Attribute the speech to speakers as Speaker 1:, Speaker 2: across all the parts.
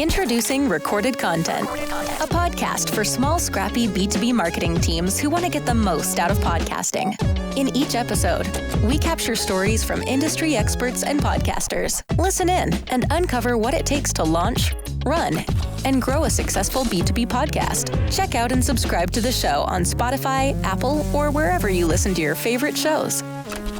Speaker 1: Introducing Recorded Content, a podcast for small, scrappy B2B marketing teams who want to get the most out of podcasting. In each episode, we capture stories from industry experts and podcasters. Listen in and uncover what it takes to launch, run, and grow a successful B2B podcast. Check out and subscribe to the show on Spotify, Apple, or wherever you listen to your favorite shows.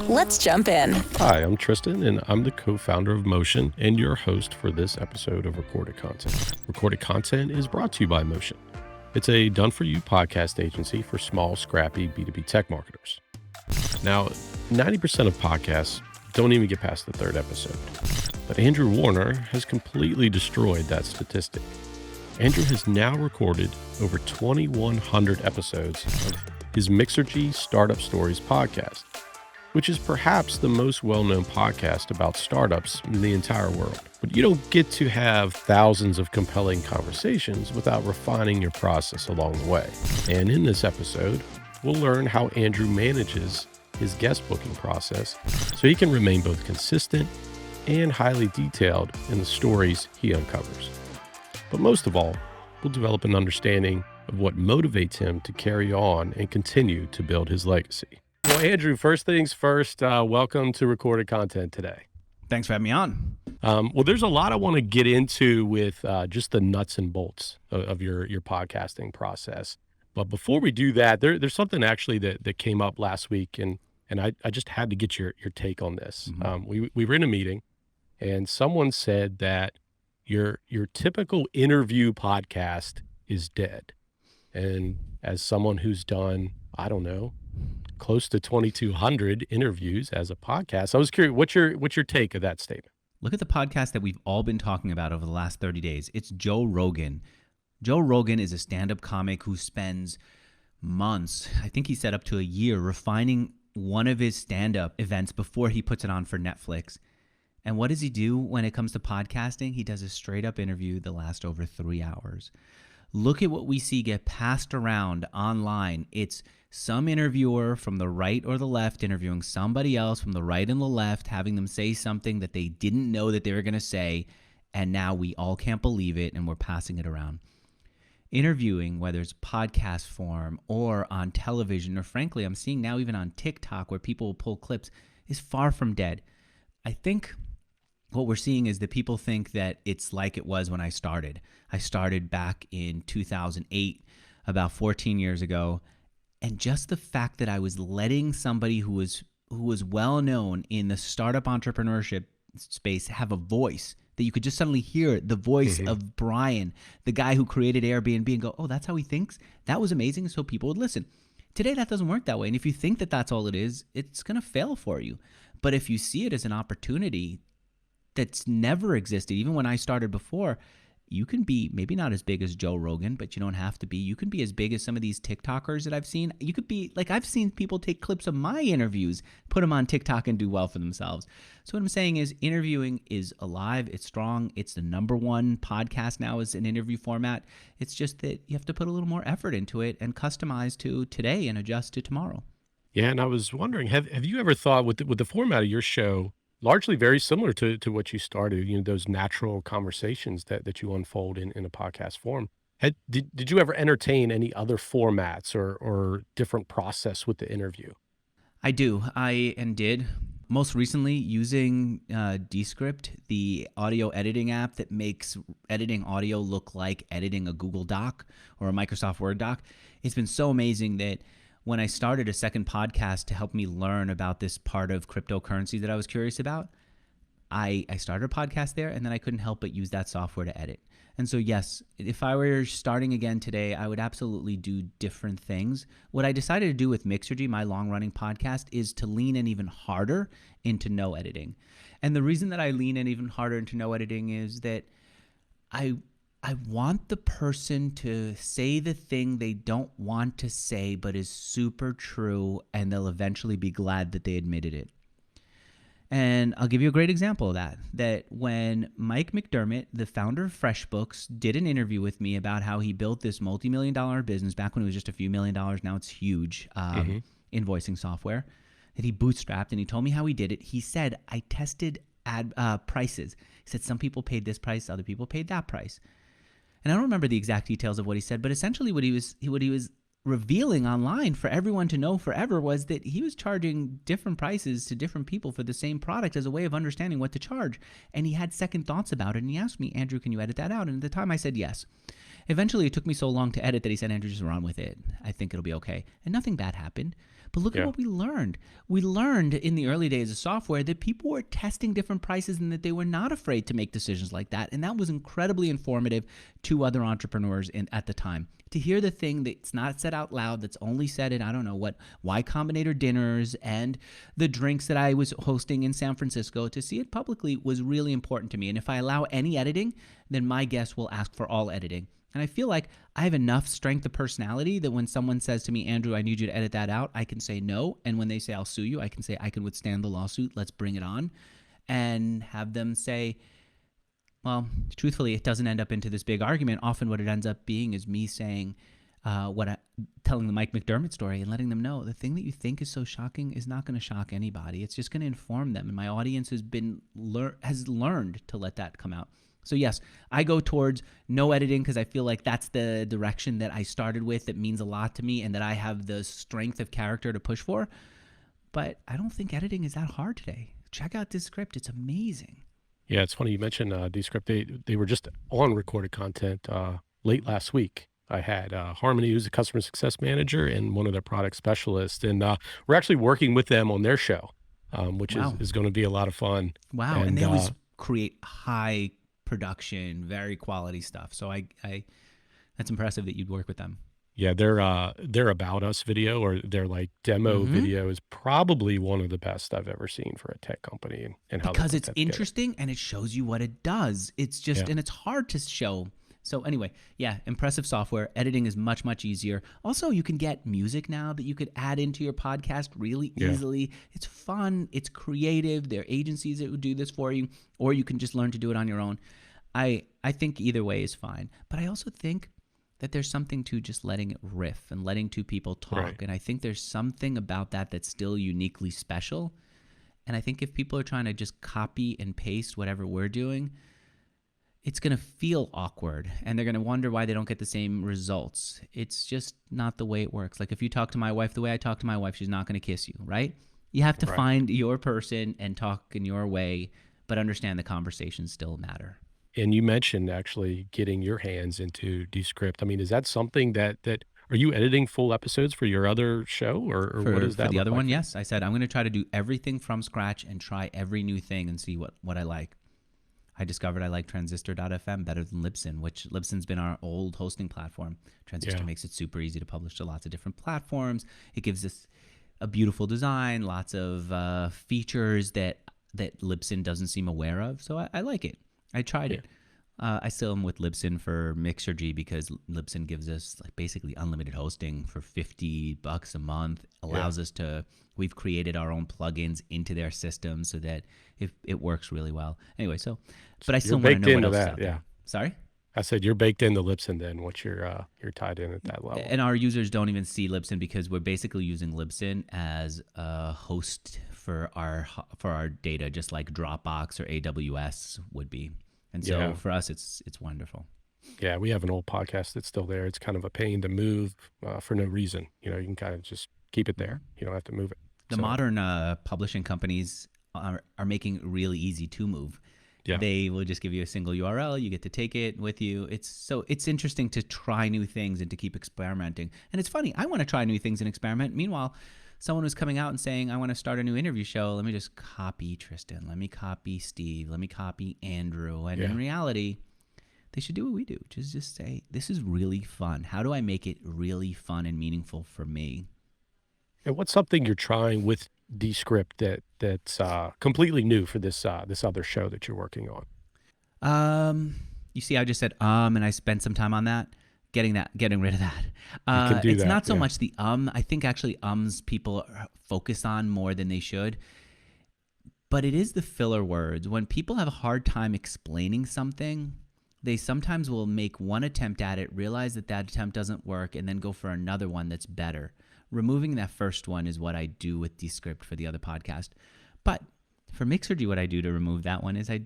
Speaker 1: Let's jump in.
Speaker 2: Hi, I'm Tristan, and I'm the co-founder of Motion and your host for this episode of Recorded Content. Recorded Content is brought to you by Motion. It's a done-for-you podcast agency for small, scrappy B2B tech marketers. Now, 90% of podcasts don't even get past the third episode. But Andrew Warner has completely destroyed that statistic. Andrew has now recorded over 2,100 episodes of his Mixergy Startup Stories podcast, which is perhaps the most well-known podcast about startups in the entire world. But you don't get to have thousands of compelling conversations without refining your process along the way. And in this episode, we'll learn how Andrew manages his guest booking process so he can remain both consistent and highly detailed in the stories he uncovers. But most of all, we'll develop an understanding of what motivates him to carry on and continue to build his legacy. Well, Andrew, first things first, welcome to Recorded Content today.
Speaker 3: Thanks for having me on.
Speaker 2: Well, there's a lot I want to get into with just the nuts and bolts of your podcasting process. But before we do that, there's something actually that came up last week, and I just had to get your take on this.
Speaker 3: Mm-hmm.
Speaker 2: We were in a meeting, and someone said that your typical interview podcast is dead. And as someone who's done, I don't know, close to 2,200 interviews as a podcast, I was curious, what's your take of that statement?
Speaker 3: Look at the podcast that we've all been talking about over the last 30 days. It's Joe Rogan. Joe Rogan is a stand-up comic who spends months, I think he said up to a year, refining one of his stand-up events before he puts it on for Netflix. And what does he do when it comes to podcasting? He does a straight-up interview that lasts over 3 hours. Look at what we see get passed around online. It's some interviewer from the right or the left interviewing somebody else from the right and the left, having them say something that they didn't know that they were going to say, and now we all can't believe it, and we're passing it around. Interviewing, whether it's podcast form or on television, or frankly, I'm seeing now even on TikTok where people will pull clips, is far from dead. I think what we're seeing is that people think that it's like it was when I started. I started back in 2008, about 14 years ago, and just the fact that I was letting somebody who was well known in the startup entrepreneurship space have a voice, that you could just suddenly hear the voice of Brian, the guy who created Airbnb, and go, oh, that's how he thinks? That was amazing, so people would listen. Today, that doesn't work that way, and if you think that that's all it is, it's going to fail for you. But if you see it as an opportunity that's never existed, even when I started before, you can be maybe not as big as Joe Rogan, but you don't have to be. You can be as big as some of these TikTokers that I've seen. You could be like, I've seen people take clips of my interviews, put them on TikTok and do well for themselves. So what I'm saying is interviewing is alive. It's strong. It's the number one podcast now as an interview format. It's just that you have to put a little more effort into it and customize to today and adjust to tomorrow.
Speaker 2: Yeah, and I was wondering, have you ever thought with the format of your show, largely very similar to what you started, those natural conversations that you unfold in a podcast form. Did you ever entertain any other formats or different process with the interview?
Speaker 3: I do. I did. Most recently using Descript, the audio editing app that makes editing audio look like editing a Google Doc or a Microsoft Word doc. It's been so amazing that when I started a second podcast to help me learn about this part of cryptocurrency that I was curious about, I started a podcast there, and then I couldn't help but use that software to edit. And so, yes, if I were starting again today, I would absolutely do different things. What I decided to do with Mixergy, my long-running podcast, is to lean in even harder into no editing. And the reason that I lean in even harder into no editing is that I want the person to say the thing they don't want to say but is super true, and they'll eventually be glad that they admitted it. And I'll give you a great example of that when Mike McDermott, the founder of FreshBooks, did an interview with me about how he built this multi-million-dollar business back when it was just a few $1,000,000. Now it's huge, invoicing software that he bootstrapped, and he told me how he did it. He said, I tested ad prices. He said some people paid this price, other people paid that price. And I don't remember the exact details of what he said, but essentially what he was revealing online for everyone to know forever was that he was charging different prices to different people for the same product as a way of understanding what to charge. And he had second thoughts about it. And he asked me, Andrew, can you edit that out? And at the time I said yes. Eventually, it took me so long to edit that he said, Andrew, just run with it. I think it'll be okay. And nothing bad happened. But look at what we learned. We learned in the early days of software that people were testing different prices and that they were not afraid to make decisions like that. And that was incredibly informative to other entrepreneurs at the time. To hear the thing that's not said out loud, that's only said in, I don't know what, Y Combinator dinners and the drinks that I was hosting in San Francisco, to see it publicly was really important to me. And if I allow any editing, then my guests will ask for all editing. And I feel like I have enough strength of personality that when someone says to me, Andrew, I need you to edit that out, I can say no. And when they say, I'll sue you, I can say, I can withstand the lawsuit. Let's bring it on. And have them say, well, truthfully, it doesn't end up into this big argument. Often what it ends up being is me saying telling the Mike McDermott story and letting them know the thing that you think is so shocking is not going to shock anybody. It's just going to inform them. And my audience has learned to let that come out. So yes, I go towards no editing because I feel like that's the direction that I started with that means a lot to me and that I have the strength of character to push for. But I don't think editing is that hard today. Check out Descript. It's amazing.
Speaker 2: Yeah, it's funny you mentioned Descript. They were just on Recorded Content late last week. I had Harmony, who's a customer success manager, and one of their product specialists. And we're actually working with them on their show, which is going to be a lot of fun.
Speaker 3: Wow. And they always create high production, very quality stuff. So I that's impressive that you'd work with them.
Speaker 2: Yeah, their About Us video, or their like demo video, is probably one of the best I've ever seen for a tech company. And how
Speaker 3: because it's interesting and it shows you what it does. It's just and it's hard to show. So anyway, yeah, impressive software. Editing is much, much easier. Also, you can get music now that you could add into your podcast really easily. It's fun. It's creative. There are agencies that would do this for you, or you can just learn to do it on your own. I think either way is fine. But I also think that there's something to just letting it riff and letting two people talk. Right. And I think there's something about that that's still uniquely special. And I think if people are trying to just copy and paste whatever we're doing, it's going to feel awkward and they're going to wonder why they don't get the same results. It's just not the way it works. Like if you talk to my wife the way I talk to my wife, she's not going to kiss you, right? You have to find your person and talk in your way, but understand the conversations still matter.
Speaker 2: And you mentioned actually getting your hands into Descript. I mean, is that something that are you editing full episodes for your other show, or what is that?
Speaker 3: For the other one, yes. I said I'm going to try to do everything from scratch and try every new thing and see what I like. I discovered I like Transistor.fm better than Libsyn, which Libsyn's been our old hosting platform. Transistor makes it super easy to publish to lots of different platforms. It gives us a beautiful design, lots of features that Libsyn doesn't seem aware of. So I like it. I tried it. I still am with Libsyn for Mixergy because Libsyn gives us like basically unlimited hosting for $50 a month. Allows us to. We've created our own plugins into their system so that it works really well. Anyway, but I still want to know what else is out there. Sorry?
Speaker 2: I said you're baked into Libsyn then. Once you're tied in at that level.
Speaker 3: And our users don't even see Libsyn because we're basically using Libsyn as a host for our data, just like Dropbox or AWS would be. And so for us, it's wonderful.
Speaker 2: Yeah, we have an old podcast that's still there. It's kind of a pain to move for no reason. You know, you can kind of just keep it there. You don't have to move it.
Speaker 3: The modern publishing companies are making it really easy to move. Yeah. They will just give you a single URL. You get to take it with you. It's interesting to try new things and to keep experimenting. And it's funny. I want to try new things and experiment. Meanwhile, someone was coming out and saying, I want to start a new interview show. Let me just copy Tristan. Let me copy Steve. Let me copy Andrew. And in reality, they should do what we do. Just say, this is really fun. How do I make it really fun and meaningful for me?
Speaker 2: And what's something you're trying with Descript that's completely new for this other show that you're working on?
Speaker 3: You see, I just said and I spent some time on that. Getting rid of that. It's not so much the I think actually people focus on more than they should. But it is the filler words. When people have a hard time explaining something, they sometimes will make one attempt at it, realize that attempt doesn't work, and then go for another one that's better. Removing that first one is what I do with Descript for the other podcast. But For Mixergy, what I do to remove that one is I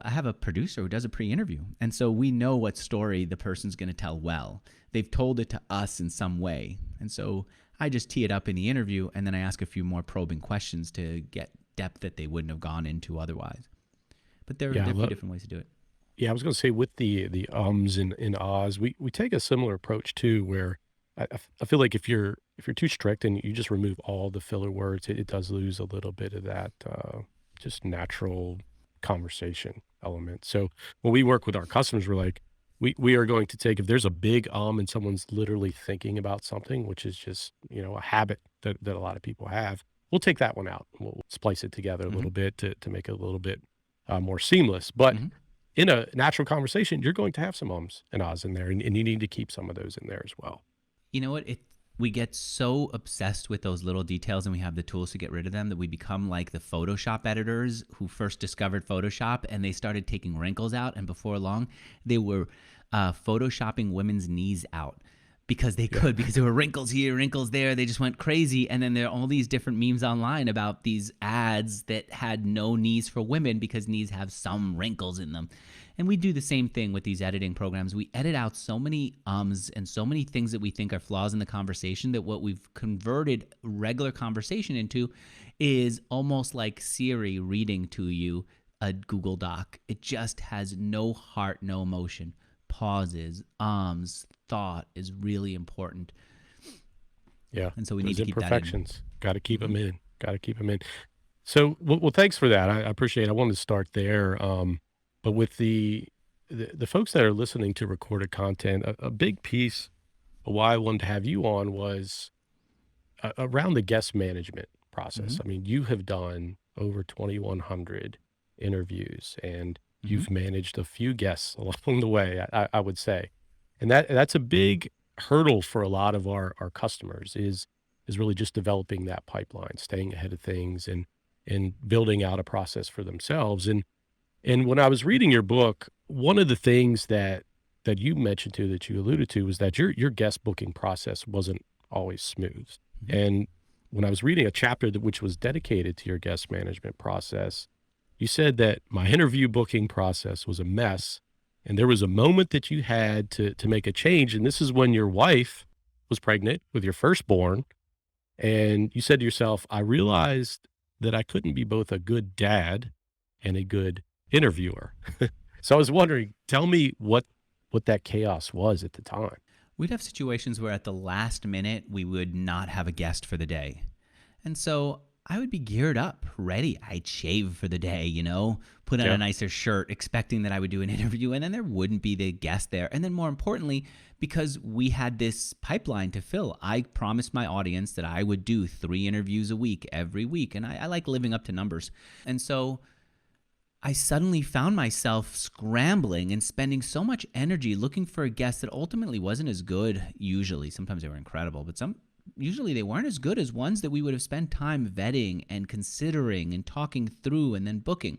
Speaker 3: have a producer who does a pre-interview. And so we know what story the person's going to tell well. They've told it to us in some way. And so I just tee it up in the interview, and then I ask a few more probing questions to get depth that they wouldn't have gone into otherwise. But there are definitely different ways to do it.
Speaker 2: Yeah, I was going to say with the ums and ahs, we take a similar approach too, where I feel like if you're too strict and you just remove all the filler words, it does lose a little bit of that just natural conversation element. So when we work with our customers, we're like, we are going to take, if there's a big and someone's literally thinking about something, which is just, a habit that a lot of people have, we'll take that one out. We'll splice it together a little bit to make it a little bit more seamless. But in a natural conversation, you're going to have some ums and ahs in there, and you need to keep some of those in there as well.
Speaker 3: You know what? We get so obsessed with those little details, and we have the tools to get rid of them, that we become like the Photoshop editors who first discovered Photoshop, and they started taking wrinkles out. And before long, they were Photoshopping women's knees out because they could, because there were wrinkles here, wrinkles there. They just went crazy. And then there are all these different memes online about these ads that had no knees for women because knees have some wrinkles in them. And we do the same thing with these editing programs. We edit out so many ums and so many things that we think are flaws in the conversation that what we've converted regular conversation into is almost like Siri reading to you a Google Doc. It just has no heart, no emotion. Pauses, thought is really important.
Speaker 2: Yeah.
Speaker 3: And so we need to keep
Speaker 2: imperfections. That in. Got to keep them in. Got to keep them in. So, well, thanks for that. I appreciate it. I wanted to start there. But with the folks that are listening to recorded content, a big piece of why I wanted to have you on was around the guest management process. I mean, you have done over 2,100 interviews, and you've managed a few guests along the way, I would say. And that's a big hurdle for a lot of our customers is really just developing that pipeline, staying ahead of things and building out a process for themselves. And when I was reading your book, one of the things that you mentioned to, that you alluded to, was that your guest booking process wasn't always smooth. And when I was reading a chapter which was dedicated to your guest management process, you said that my interview booking process was a mess, and there was a moment that you had to make a change. And this is when your wife was pregnant with your firstborn. And you said to yourself, I realized that I couldn't be both a good dad and a good interviewer. So I was wondering, tell me what that chaos was at the time.
Speaker 3: We'd have situations where at the last minute we would not have a guest for the day. And so I would be geared up, ready. I'd shave for the day, put on a nicer shirt, expecting that I would do an interview, and then there wouldn't be the guest there. And then more importantly, because we had this pipeline to fill, I promised my audience that I would do 3 interviews a week, every week. And I like living up to numbers. And so I suddenly found myself scrambling and spending so much energy looking for a guest that ultimately wasn't as good usually. Sometimes they were incredible, but usually they weren't as good as ones that we would have spent time vetting and considering and talking through and then booking.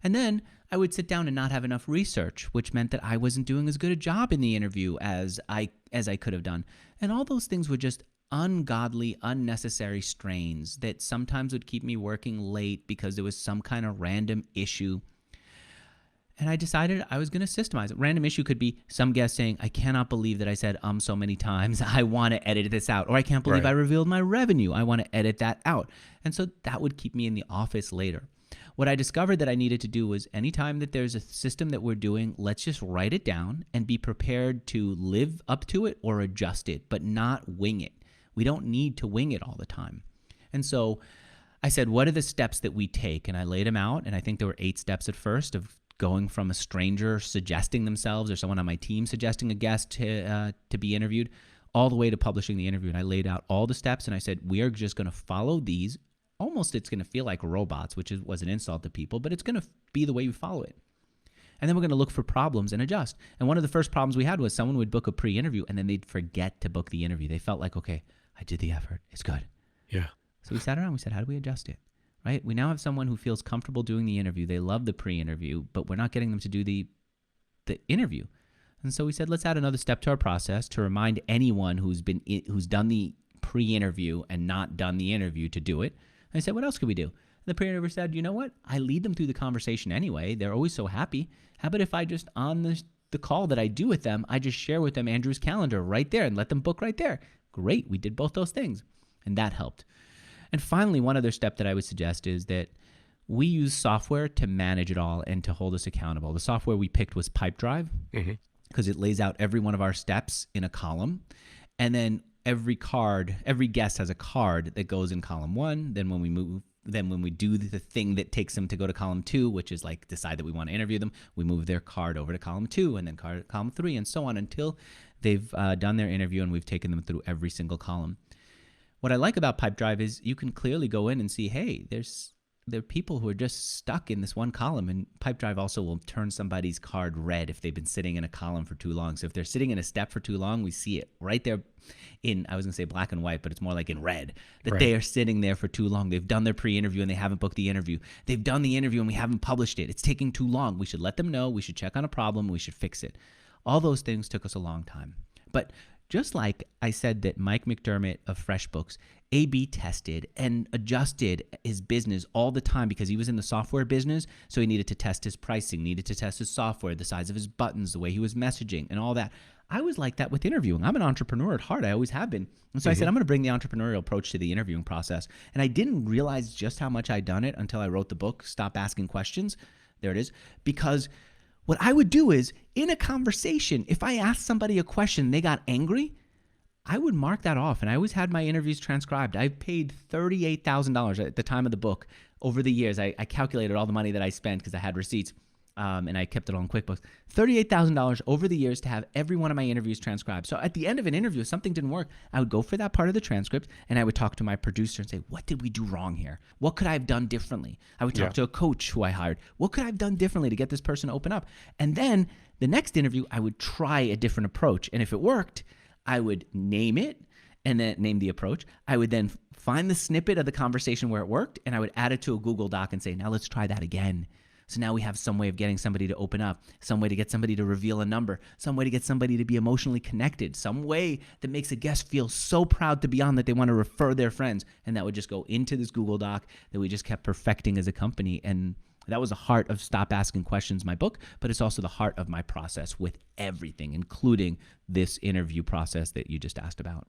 Speaker 3: And then I would sit down and not have enough research, which meant that I wasn't doing as good a job in the interview as I could have done. And all those things were just ungodly, unnecessary strains that sometimes would keep me working late because there was some kind of random issue. And I decided I was going to systemize it. Random issue could be some guest saying, I cannot believe that I said so many times. I want to edit this out. Or I can't believe I revealed my revenue. I want to edit that out. And so that would keep me in the office later. What I discovered that I needed to do was anytime that there's a system that we're doing, let's just write it down and be prepared to live up to it or adjust it, but not wing it. We don't need to wing it all the time. And so I said, what are the steps that we take? And I laid them out. And I think there were 8 steps at first of going from a stranger suggesting themselves or someone on my team suggesting a guest to be interviewed, all the way to publishing the interview. And I laid out all the steps and I said, we are just going to follow these. Almost it's going to feel like robots, which was an insult to people, but it's going to be the way we follow it. And then we're going to look for problems and adjust. And one of the first problems we had was someone would book a pre-interview and then they'd forget to book the interview. They felt like, okay, I did the effort. It's good.
Speaker 2: Yeah.
Speaker 3: So we sat around. We said, how do we adjust it? Right? We now have someone who feels comfortable doing the interview. They love the pre-interview, but we're not getting them to do the interview. And so we said, let's add another step to our process to remind anyone who's done the pre-interview and not done the interview to do it. And I said, what else could we do? The pre-interviewer said, you know what? I lead them through the conversation anyway. They're always so happy. How about if I just, on the call that I do with them, I just share with them Andrew's calendar right there and let them book right there. Great. We did both those things. And that helped. And finally, one other step that I would suggest is that we use software to manage it all and to hold us accountable. The software we picked was Pipedrive because it lays out every one of our steps in a column. And then every guest has a card that goes in column 1. Then when we do the thing that takes them to go to column 2, which is like decide that we want to interview them, we move their card over to column 2 and then column 3 and so on until they've done their interview and we've taken them through every single column. What I like about Pipedrive is you can clearly go in and see, hey, there are people who are just stuck in this one column, and Pipedrive also will turn somebody's card red if they've been sitting in a column for too long. So if they're sitting in a step for too long, we see it right there in, I was going to say black and white, but it's more like in red, that they are sitting there for too long. They've done their pre-interview and they haven't booked the interview. They've done the interview and we haven't published it. It's taking too long. We should let them know. We should check on a problem. We should fix it. All those things took us a long time. But just like I said that Mike McDermott of FreshBooks A/B tested and adjusted his business all the time because he was in the software business, so he needed to test his pricing, needed to test his software, the size of his buttons, the way he was messaging, and all that. I was like that with interviewing. I'm an entrepreneur at heart. I always have been. And so I said, I'm going to bring the entrepreneurial approach to the interviewing process. And I didn't realize just how much I'd done it until I wrote the book, Stop Asking Questions. There it is. Because what I would do is, in a conversation, if I asked somebody a question and they got angry, I would mark that off. And I always had my interviews transcribed. I've paid $38,000 at the time of the book. Over the years, I calculated all the money that I spent because I had receipts, and I kept it all in QuickBooks. $38,000 over the years to have every one of my interviews transcribed. So at the end of an interview, if something didn't work, I would go for that part of the transcript, and I would talk to my producer and say, what did we do wrong here? What could I have done differently? I would talk to a coach who I hired. What could I have done differently to get this person to open up? And then the next interview, I would try a different approach. And if it worked, I would name it and then name the approach. I would then find the snippet of the conversation where it worked, and I would add it to a Google Doc and say, now let's try that again. So now we have some way of getting somebody to open up, some way to get somebody to reveal a number, some way to get somebody to be emotionally connected, some way that makes a guest feel so proud to be on that they want to refer their friends. And that would just go into this Google Doc that we just kept perfecting as a company. And that was the heart of Stop Asking Questions, my book, but it's also the heart of my process with everything, including this interview process that you just asked about.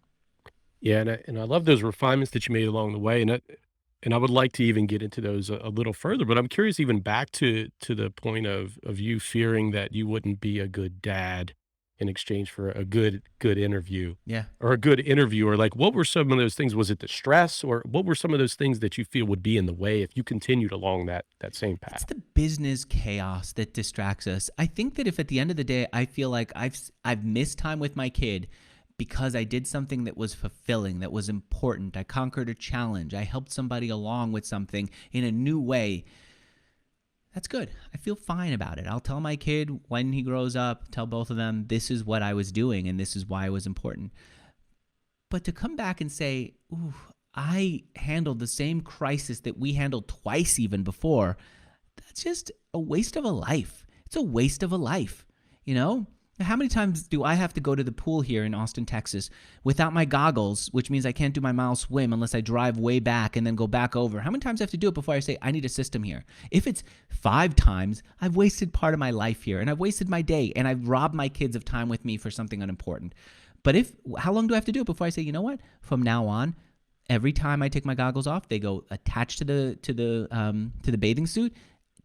Speaker 2: Yeah, and I love those refinements that you made along the way, and I would like to even get into those a little further. But I'm curious, even back to the point of you fearing that you wouldn't be a good dad in exchange for a good interview, or a good interviewer. Like, what were some of those things? Was it the stress, or what were some of those things that you feel would be in the way if you continued along that same path?
Speaker 3: It's the business chaos that distracts us. I think that if at the end of the day I feel like I've missed time with my kid because I did something that was fulfilling, that was important, I conquered a challenge, I helped somebody along with something in a new way, that's good. I feel fine about it. I'll tell my kid when he grows up, tell both of them, this is what I was doing and this is why it was important. But to come back and say, ooh, I handled the same crisis that we handled twice even before, that's just a waste of a life. It's a waste of a life, you know? How many times do I have to go to the pool here in Austin, Texas without my goggles, which means I can't do my mile swim unless I drive way back and then go back over? How many times do I have to do it before I say, I need a system here? If it's 5 times, I've wasted part of my life here, and I've wasted my day, and I've robbed my kids of time with me for something unimportant. But how long do I have to do it before I say, you know what? From now on, every time I take my goggles off, they go attached to the bathing suit,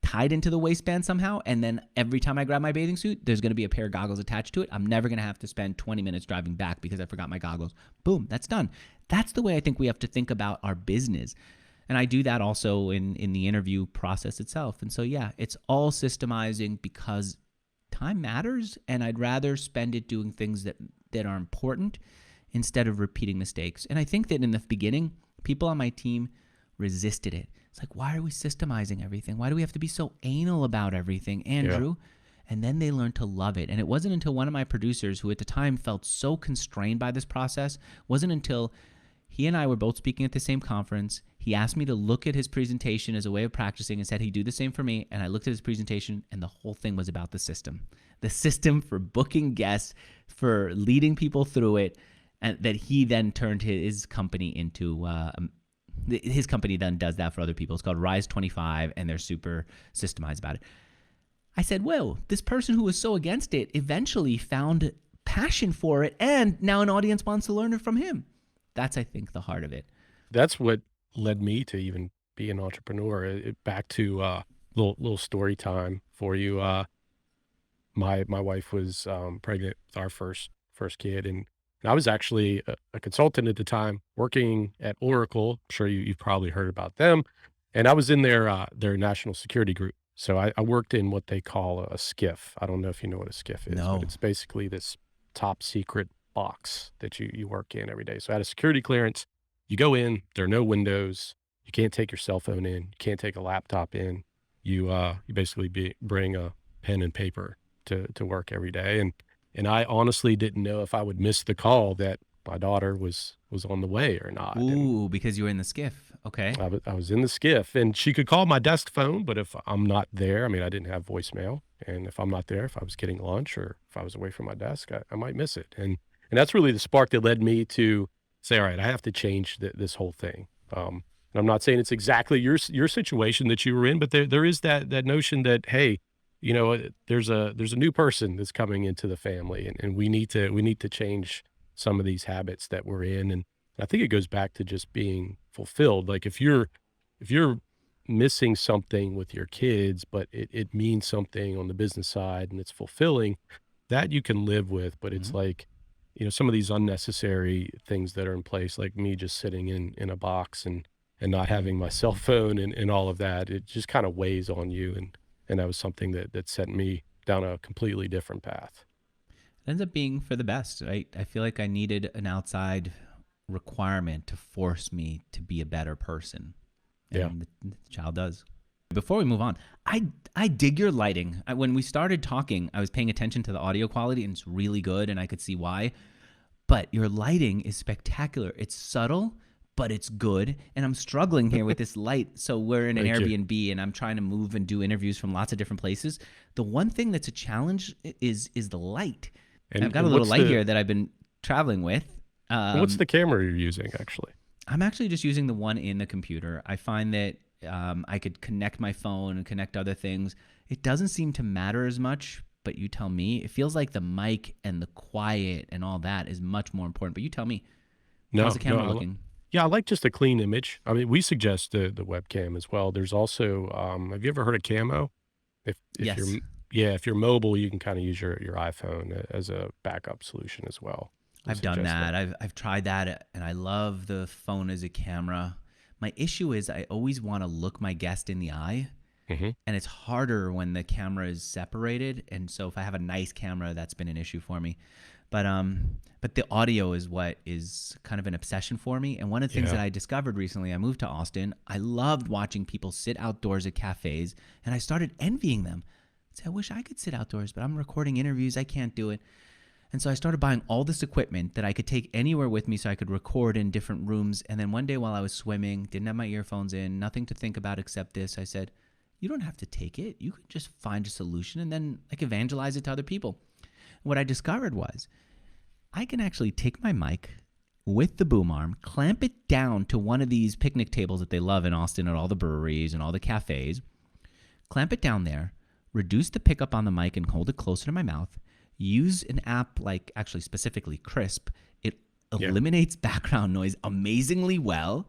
Speaker 3: tied into the waistband somehow, and then every time I grab my bathing suit, there's going to be a pair of goggles attached to it. I'm never going to have to spend 20 minutes driving back because I forgot my goggles. Boom, that's done. That's the way I think we have to think about our business. And I do that also in the interview process itself. And so, yeah, it's all systemizing because time matters, and I'd rather spend it doing things that are important instead of repeating mistakes. And I think that in the beginning, people on my team resisted it. It's like, why are we systemizing everything? Why do we have to be so anal about everything, Andrew? Yeah. And then they learned to love it. And it wasn't until one of my producers, who at the time felt so constrained by this process, wasn't until he and I were both speaking at the same conference. He asked me to look at his presentation as a way of practicing and said he'd do the same for me. And I looked at his presentation, and the whole thing was about the system for booking guests, for leading people through it, and that he then turned his company into His company then does that for other people. It's called Rise 25, and they're super systemized about it. I said, whoa, this person who was so against it eventually found passion for it, and now an audience wants to learn it from him. That's, I think, the heart of it.
Speaker 2: That's what led me to even be an entrepreneur. Back to little story time for you. My wife was pregnant with our first kid, and I was actually a consultant at the time, working at Oracle. I'm sure you've probably heard about them. And I was in their national security group. So I worked in what they call a SCIF. I don't know if you know what a SCIF is,
Speaker 3: No.
Speaker 2: but it's basically this top secret box that you work in every day. So I had a security clearance. You go in, there are no windows. You can't take your cell phone in. You can't take a laptop in. You basically bring a pen and paper to work every day. And I honestly didn't know if I would miss the call that my daughter was on the way or not.
Speaker 3: Ooh, because you were in the SCIF. Okay.
Speaker 2: I was in the SCIF, and she could call my desk phone, but if I'm not there, I mean, I didn't have voicemail. And if I'm not there, if I was getting lunch or if I was away from my desk, I might miss it. And that's really the spark that led me to say, all right, I have to change this whole thing. And I'm not saying it's exactly your situation that you were in, but there is that notion that, hey, you know, there's a new person that's coming into the family, and we need to change some of these habits that we're in. And I think it goes back to just being fulfilled. Like if you're missing something with your kids, but it means something on the business side and it's fulfilling, that you can live with. But it's like, you know, some of these unnecessary things that are in place, like me just sitting in a box and not having my cell phone and all of that, it just kind of weighs on you. And that was something that sent me down a completely different path.
Speaker 3: It ends up being for the best, right? I feel like I needed an outside requirement to force me to be a better person. And the child does. Before we move on, I dig your lighting. When we started talking, I was paying attention to the audio quality, and it's really good, and I could see why. But your lighting is spectacular. It's subtle, but it's good. And I'm struggling here with this light. So we're in an Airbnb, and I'm trying to move and do interviews from lots of different places. The one thing that's a challenge is the light. And I've got a little light here that I've been traveling with.
Speaker 2: What's the camera you're using, actually?
Speaker 3: I'm actually just using the one in the computer. I find that I could connect my phone and connect other things. It doesn't seem to matter as much, but you tell me. It feels like the mic and the quiet and all that is much more important. But you tell me. How's the camera looking?
Speaker 2: Yeah, I like just a clean image. I mean, we suggest the webcam as well. There's also, have you ever heard of Camo?
Speaker 3: Yes.
Speaker 2: If you're mobile, you can kind of use your iPhone as a backup solution as well.
Speaker 3: I've done that. I've tried that, and I love the phone as a camera. My issue is I always want to look my guest in the eye, and it's harder when the camera is separated. And so if I have a nice camera, that's been an issue for me. But the audio is what is kind of an obsession for me. And one of the things that I discovered recently, I moved to Austin. I loved watching people sit outdoors at cafes, and I started envying them. I'd say, I wish I could sit outdoors, but I'm recording interviews. I can't do it. And so I started buying all this equipment that I could take anywhere with me so I could record in different rooms. And then one day while I was swimming, didn't have my earphones in, nothing to think about except this, I said, you don't have to take it. You can just find a solution and then like evangelize it to other people. What I discovered was I can actually take my mic with the boom arm, clamp it down to one of these picnic tables that they love in Austin at all the breweries and all the cafes, clamp it down there, reduce the pickup on the mic and hold it closer to my mouth, use an app like actually specifically Crisp. It eliminates background noise amazingly well,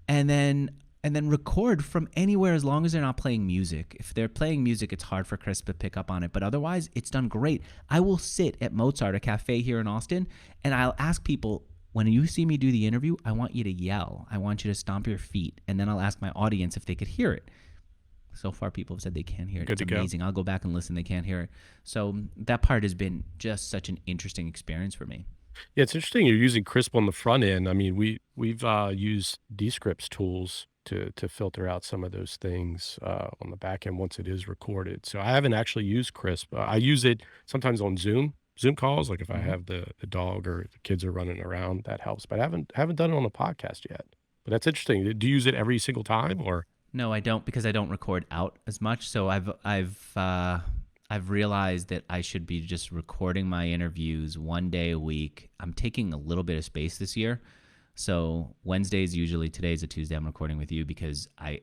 Speaker 3: and then record from anywhere as long as they're not playing music. If they're playing music, it's hard for Crisp to pick up on it, but otherwise it's done great. I will sit at Mozart, a cafe here in Austin, and I'll ask people, when you see me do the interview, I want you to yell. I want you to stomp your feet, and then I'll ask my audience if they could hear it. So far, people have said they can't hear it. It's amazing. I'll go back and listen. They can't hear it. So that part has been just such an interesting experience for me.
Speaker 2: Yeah, it's interesting you're using Crisp on the front end. I mean, we've used Descript's tools to filter out some of those things on the back end once it is recorded. So I haven't actually used Crisp. I use it sometimes on Zoom calls, like if I have the dog or the kids are running around, that helps. But I haven't done it on a podcast yet. But that's interesting. Do you use it every single time or?
Speaker 3: No, I don't, because I don't record out as much. So I've realized that I should be just recording my interviews one day a week. I'm taking a little bit of space this year, So Wednesdays usually, today's a Tuesday, I'm recording with you because I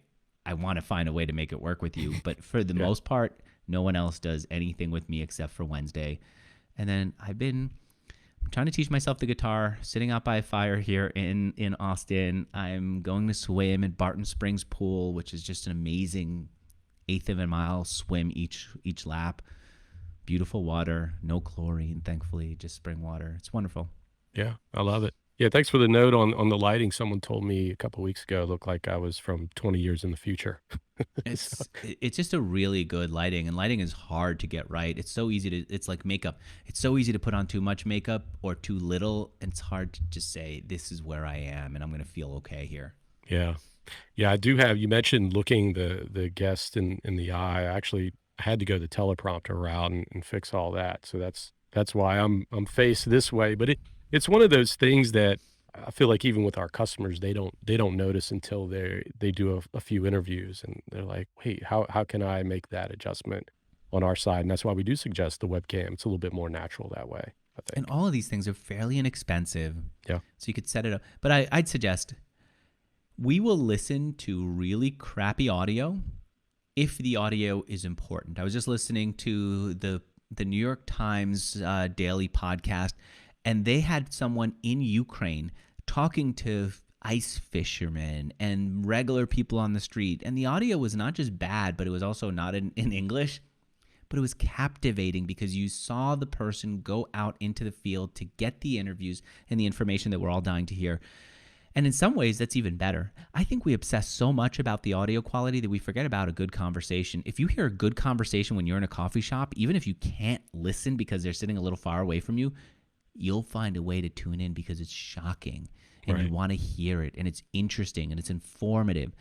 Speaker 3: want to find a way to make it work with you. But for the most part, no one else does anything with me except for Wednesday. And then I'm trying to teach myself the guitar, sitting out by a fire here in Austin. I'm going to swim at Barton Springs Pool, which is just an amazing eighth of a mile swim each lap. Beautiful water, no chlorine, thankfully, just spring water. It's wonderful.
Speaker 2: Yeah, I love it. Yeah, thanks for the note on the lighting. Someone told me a couple of weeks ago it looked like I was from 20 years in the future.
Speaker 3: It's just a really good lighting, and lighting is hard to get right. It's so easy to, it's like makeup. It's so easy to put on too much makeup or too little, and it's hard to just say, this is where I am, and I'm going to feel okay here.
Speaker 2: Yeah. Yeah, I do have, you mentioned looking the guest in the eye. I had to go the teleprompter route and fix all that. So that's why I'm faced this way. But it's one of those things that I feel like even with our customers, they don't notice until they do a few interviews, and they're like, wait, how can I make that adjustment on our side? And that's why we do suggest the webcam. It's a little bit more natural that way, I think.
Speaker 3: And all of these things are fairly inexpensive.
Speaker 2: Yeah.
Speaker 3: So you could set it up. But I'd suggest we will listen to really crappy audio if the audio is important. I was just listening to the New York Times daily podcast, and they had someone in Ukraine talking to ice fishermen and regular people on the street. And the audio was not just bad, but it was also not in English. But it was captivating because you saw the person go out into the field to get the interviews and the information that we're all dying to hear. And in some ways, that's even better. I think we obsess so much about the audio quality that we forget about a good conversation. If you hear a good conversation when you're in a coffee shop, even if you can't listen because they're sitting a little far away from you, you'll find a way to tune in because it's shocking and you want to hear it, and it's interesting and it's informative.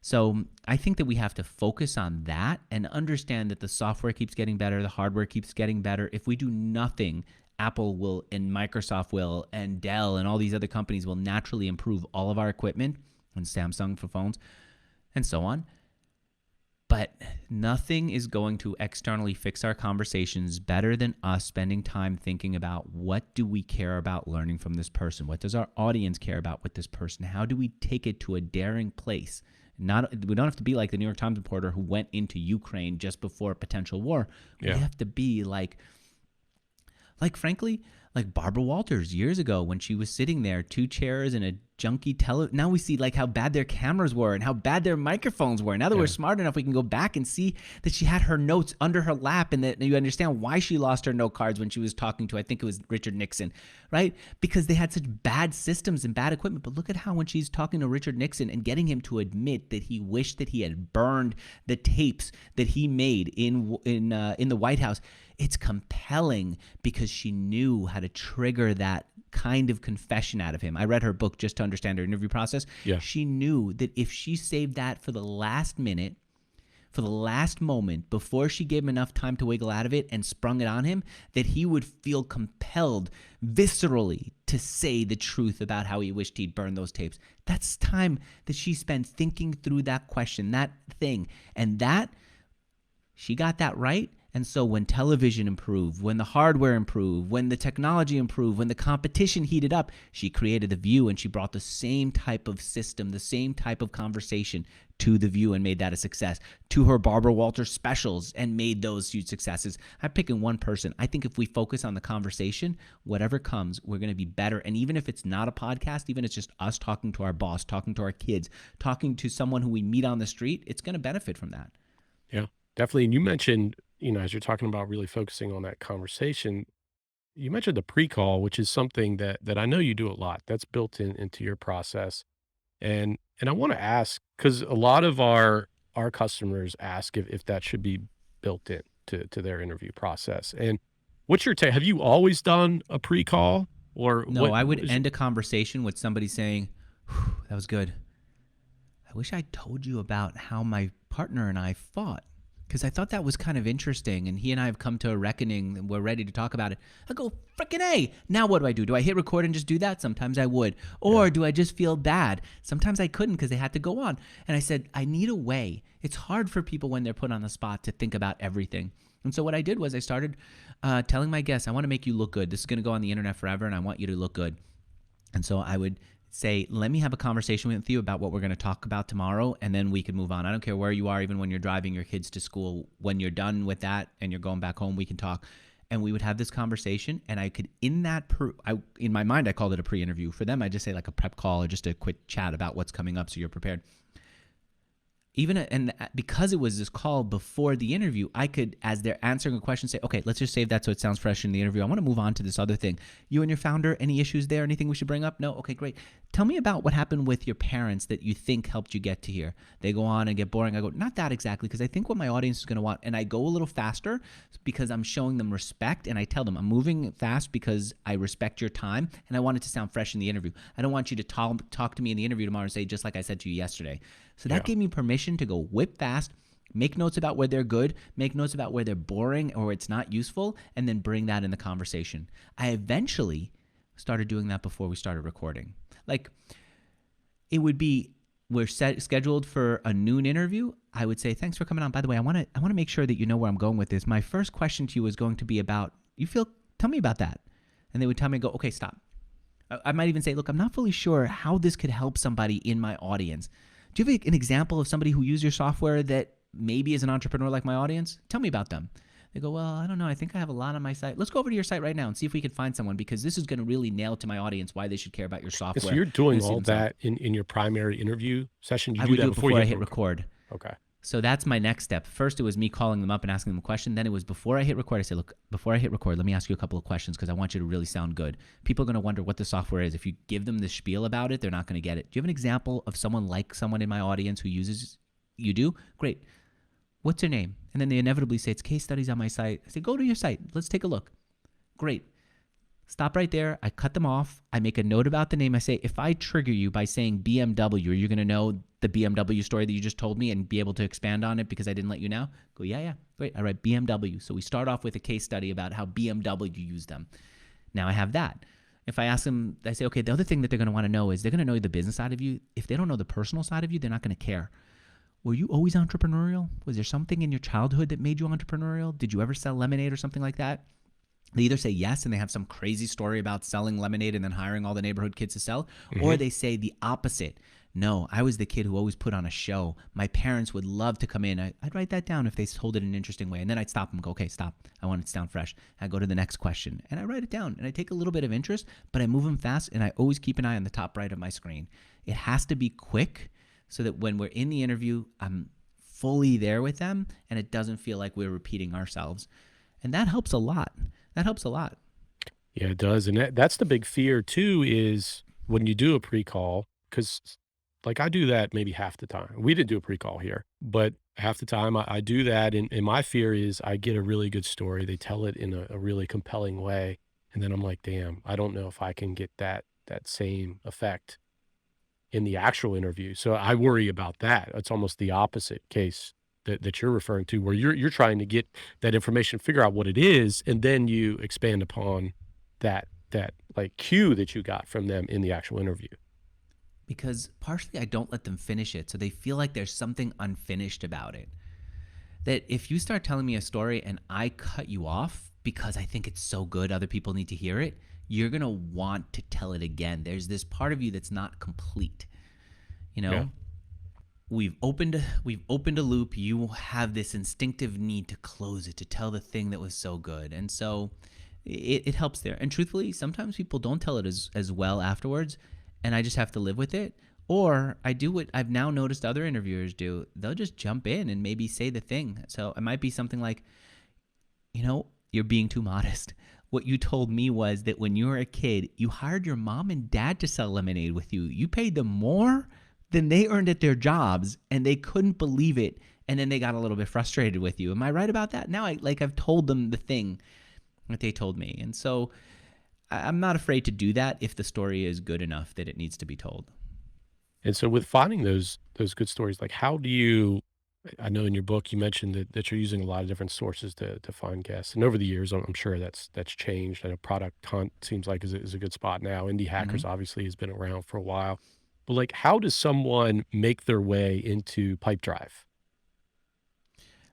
Speaker 3: So I think that we have to focus on that and understand that the software keeps getting better, the hardware keeps getting better. If we do nothing, Apple will, and Microsoft will, and Dell and all these other companies will naturally improve all of our equipment, and Samsung for phones and so on. But nothing is going to externally fix our conversations better than us spending time thinking about what do we care about learning from this person? What does our audience care about with this person? How do we take it to a daring place? We don't have to be like the New York Times reporter who went into Ukraine just before a potential war. We have to be like frankly, like Barbara Walters years ago when she was sitting there, 2 chairs and a junky now we see like how bad their cameras were and how bad their microphones were. Now that we're smart enough, we can go back and see that she had her notes under her lap, and that you understand why she lost her note cards when she was talking to, I think it was Richard Nixon, right? Because they had such bad systems and bad equipment. But look at how when she's talking to Richard Nixon and getting him to admit that he wished that he had burned the tapes that he made in the White House, it's compelling because she knew how to trigger that kind of confession out of him. I read her book just to understand her interview process.
Speaker 2: Yeah.
Speaker 3: She knew that if she saved that for the last minute, for the last moment, before she gave him enough time to wiggle out of it and sprung it on him, that he would feel compelled viscerally to say the truth about how he wished he'd burned those tapes. That's time that she spent thinking through that question, that thing. And that, she got that right. And so when television improved, when the hardware improved, when the technology improved, when the competition heated up, she created The View, and she brought the same type of system, the same type of conversation to The View and made that a success, to her Barbara Walters specials and made those huge successes. I'm picking one person. I think if we focus on the conversation, whatever comes, we're going to be better. And even if it's not a podcast, even if it's just us talking to our boss, talking to our kids, talking to someone who we meet on the street, it's going to benefit from that.
Speaker 2: Yeah, definitely. And you mentioned, as you're talking about really focusing on that conversation, you mentioned the pre-call, which is something that I know you do a lot. That's built into your process. And I want to ask, because a lot of our customers ask if that should be built in to their interview process. And what's your take? Have you always done a pre-call? Or
Speaker 3: no, I would end a conversation with somebody saying, that was good. I wish I told you about how my partner and I fought, because I thought that was kind of interesting, and he and I have come to a reckoning, and we're ready to talk about it. I go, frickin' A. Now what do? Do I hit record and just do that? Sometimes I would. Or do I just feel bad? Sometimes I couldn't because they had to go on. And I said, I need a way. It's hard for people when they're put on the spot to think about everything. And so what I did was I started telling my guests, I want to make you look good. This is going to go on the internet forever, and I want you to look good. And so I would say, let me have a conversation with you about what we're going to talk about tomorrow, and then we can move on. I don't care where you are, even when you're driving your kids to school. When you're done with that and you're going back home, we can talk. And we would have this conversation, and I could, in my mind, I called it a pre-interview. For them, I just say like a prep call or just a quick chat about what's coming up so you're prepared. And because it was this call before the interview, I could, as they're answering a question, say, okay, let's just save that so it sounds fresh in the interview. I want to move on to this other thing. You and your founder, any issues there? Anything we should bring up? No? Okay, great. Tell me about what happened with your parents that you think helped you get to here. They go on and get boring. I go, not that exactly, because I think what my audience is going to want. And I go a little faster because I'm showing them respect. And I tell them I'm moving fast because I respect your time. And I want it to sound fresh in the interview. I don't want you to talk to me in the interview tomorrow and say, just like I said to you yesterday. So that gave me permission to go whip fast, make notes about where they're good, make notes about where they're boring or it's not useful, and then bring that in the conversation. I eventually started doing that before we started recording. Like, it would be, we're scheduled for a noon interview. I would say, thanks for coming on. By the way, I want to make sure that you know where I'm going with this. My first question to you is going to be about, tell me about that. And they would tell me, go, okay, stop. I might even say, look, I'm not fully sure how this could help somebody in my audience. Do you have an example of somebody who used your software that maybe is an entrepreneur like my audience? Tell me about them. They go, well, I don't know. I think I have a lot on my site. Let's go over to your site right now and see if we can find someone, because this is going to really nail to my audience why they should care about your software.
Speaker 2: So you're doing all that in your primary interview session?
Speaker 3: I would do it before I hit record.
Speaker 2: Okay.
Speaker 3: So that's my next step. First, it was me calling them up and asking them a question. Then it was before I hit record. I said, look, before I hit record, let me ask you a couple of questions because I want you to really sound good. People are going to wonder what the software is. If you give them the spiel about it, they're not going to get it. Do you have an example of someone in my audience who uses? You do? Great. What's their name? And then they inevitably say, it's case studies on my site. I say, go to your site. Let's take a look. Great. Stop right there. I cut them off. I make a note about the name. I say, if I trigger you by saying BMW, are you going to know the BMW story that you just told me and be able to expand on it because I didn't let you know? Go, yeah. Great. All right, BMW. So we start off with a case study about how BMW used them. Now I have that. If I ask them, I say, okay, the other thing that they're going to want to know is they're going to know the business side of you. If they don't know the personal side of you, they're not going to care. Were you always entrepreneurial? Was there something in your childhood that made you entrepreneurial? Did you ever sell lemonade or something like that? They either say yes and they have some crazy story about selling lemonade and then hiring all the neighborhood kids to sell, or they say the opposite. No, I was the kid who always put on a show. My parents would love to come in. I'd write that down if they told it in an interesting way. And then I'd stop them and go, okay, stop. I want it to sound fresh. I go to the next question and I write it down and I take a little bit of interest, but I move them fast and I always keep an eye on the top right of my screen. It has to be quick so that when we're in the interview, I'm fully there with them and it doesn't feel like we're repeating ourselves. And that helps a lot. Yeah,
Speaker 2: it does. And that's the big fear too, is when you do a pre-call, because like I do that maybe half the time. We didn't do a pre-call here, but half the time I do that. And my fear is I get a really good story. They tell it in a really compelling way. And then I'm like, damn, I don't know if I can get that same effect in the actual interview. So I worry about that. It's almost the opposite case that you're referring to, where you're trying to get that information, figure out what it is, and then you expand upon that like cue that you got from them in the actual interview.
Speaker 3: Because partially I don't let them finish it, so they feel like there's something unfinished about it. That if you start telling me a story and I cut you off because I think it's so good, other people need to hear it, you're going to want to tell it again. There's this part of you that's not complete.
Speaker 2: Yeah.
Speaker 3: We've opened a loop. You have this instinctive need to close it, to tell the thing that was so good. And so it helps there. And truthfully, sometimes people don't tell it as well afterwards, and I just have to live with it. Or I do what I've now noticed other interviewers do. They'll just jump in and maybe say the thing. So it might be something like, you're being too modest. What you told me was that when you were a kid, you hired your mom and dad to sell lemonade with you. You paid them more than they earned at their jobs, and they couldn't believe it, and then they got a little bit frustrated with you. Am I right about that? Now I've told them the thing that they told me, and so I'm not afraid to do that if the story is good enough that it needs to be told.
Speaker 2: And so with finding those good stories, like how do you, I know in your book you mentioned that you're using a lot of different sources to find guests, and over the years I'm sure that's changed. I know Product Hunt seems like is a good spot now. Indie Hackers obviously has been around for a while. But like, how does someone make their way into Pipedrive?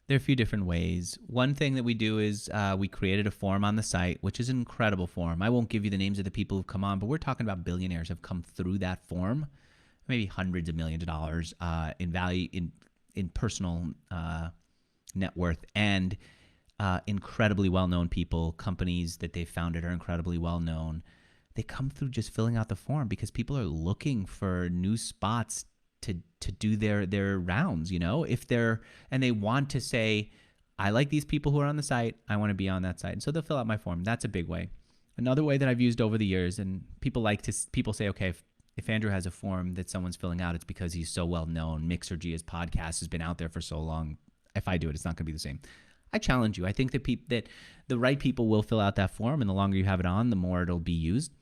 Speaker 3: There are a few different ways. One thing that we do is we created a form on the site, which is an incredible form. I won't give you the names of the people who've come on, but we're talking about billionaires have come through that form, maybe hundreds of millions of dollars in value in personal net worth, and incredibly well-known people. Companies that they've founded are incredibly well-known. They come through just filling out the form because people are looking for new spots to do their rounds, and they want to say, I like these people who are on the site. I want to be on that site. And so they'll fill out my form. That's a big way. Another way that I've used over the years, and people say, okay, if Andrew has a form that someone's filling out, it's because he's so well known. Mixergy's podcast has been out there for so long. If I do it, it's not going to be the same. I challenge you. I think that the right people will fill out that form, and the longer you have it on, the more it'll be used.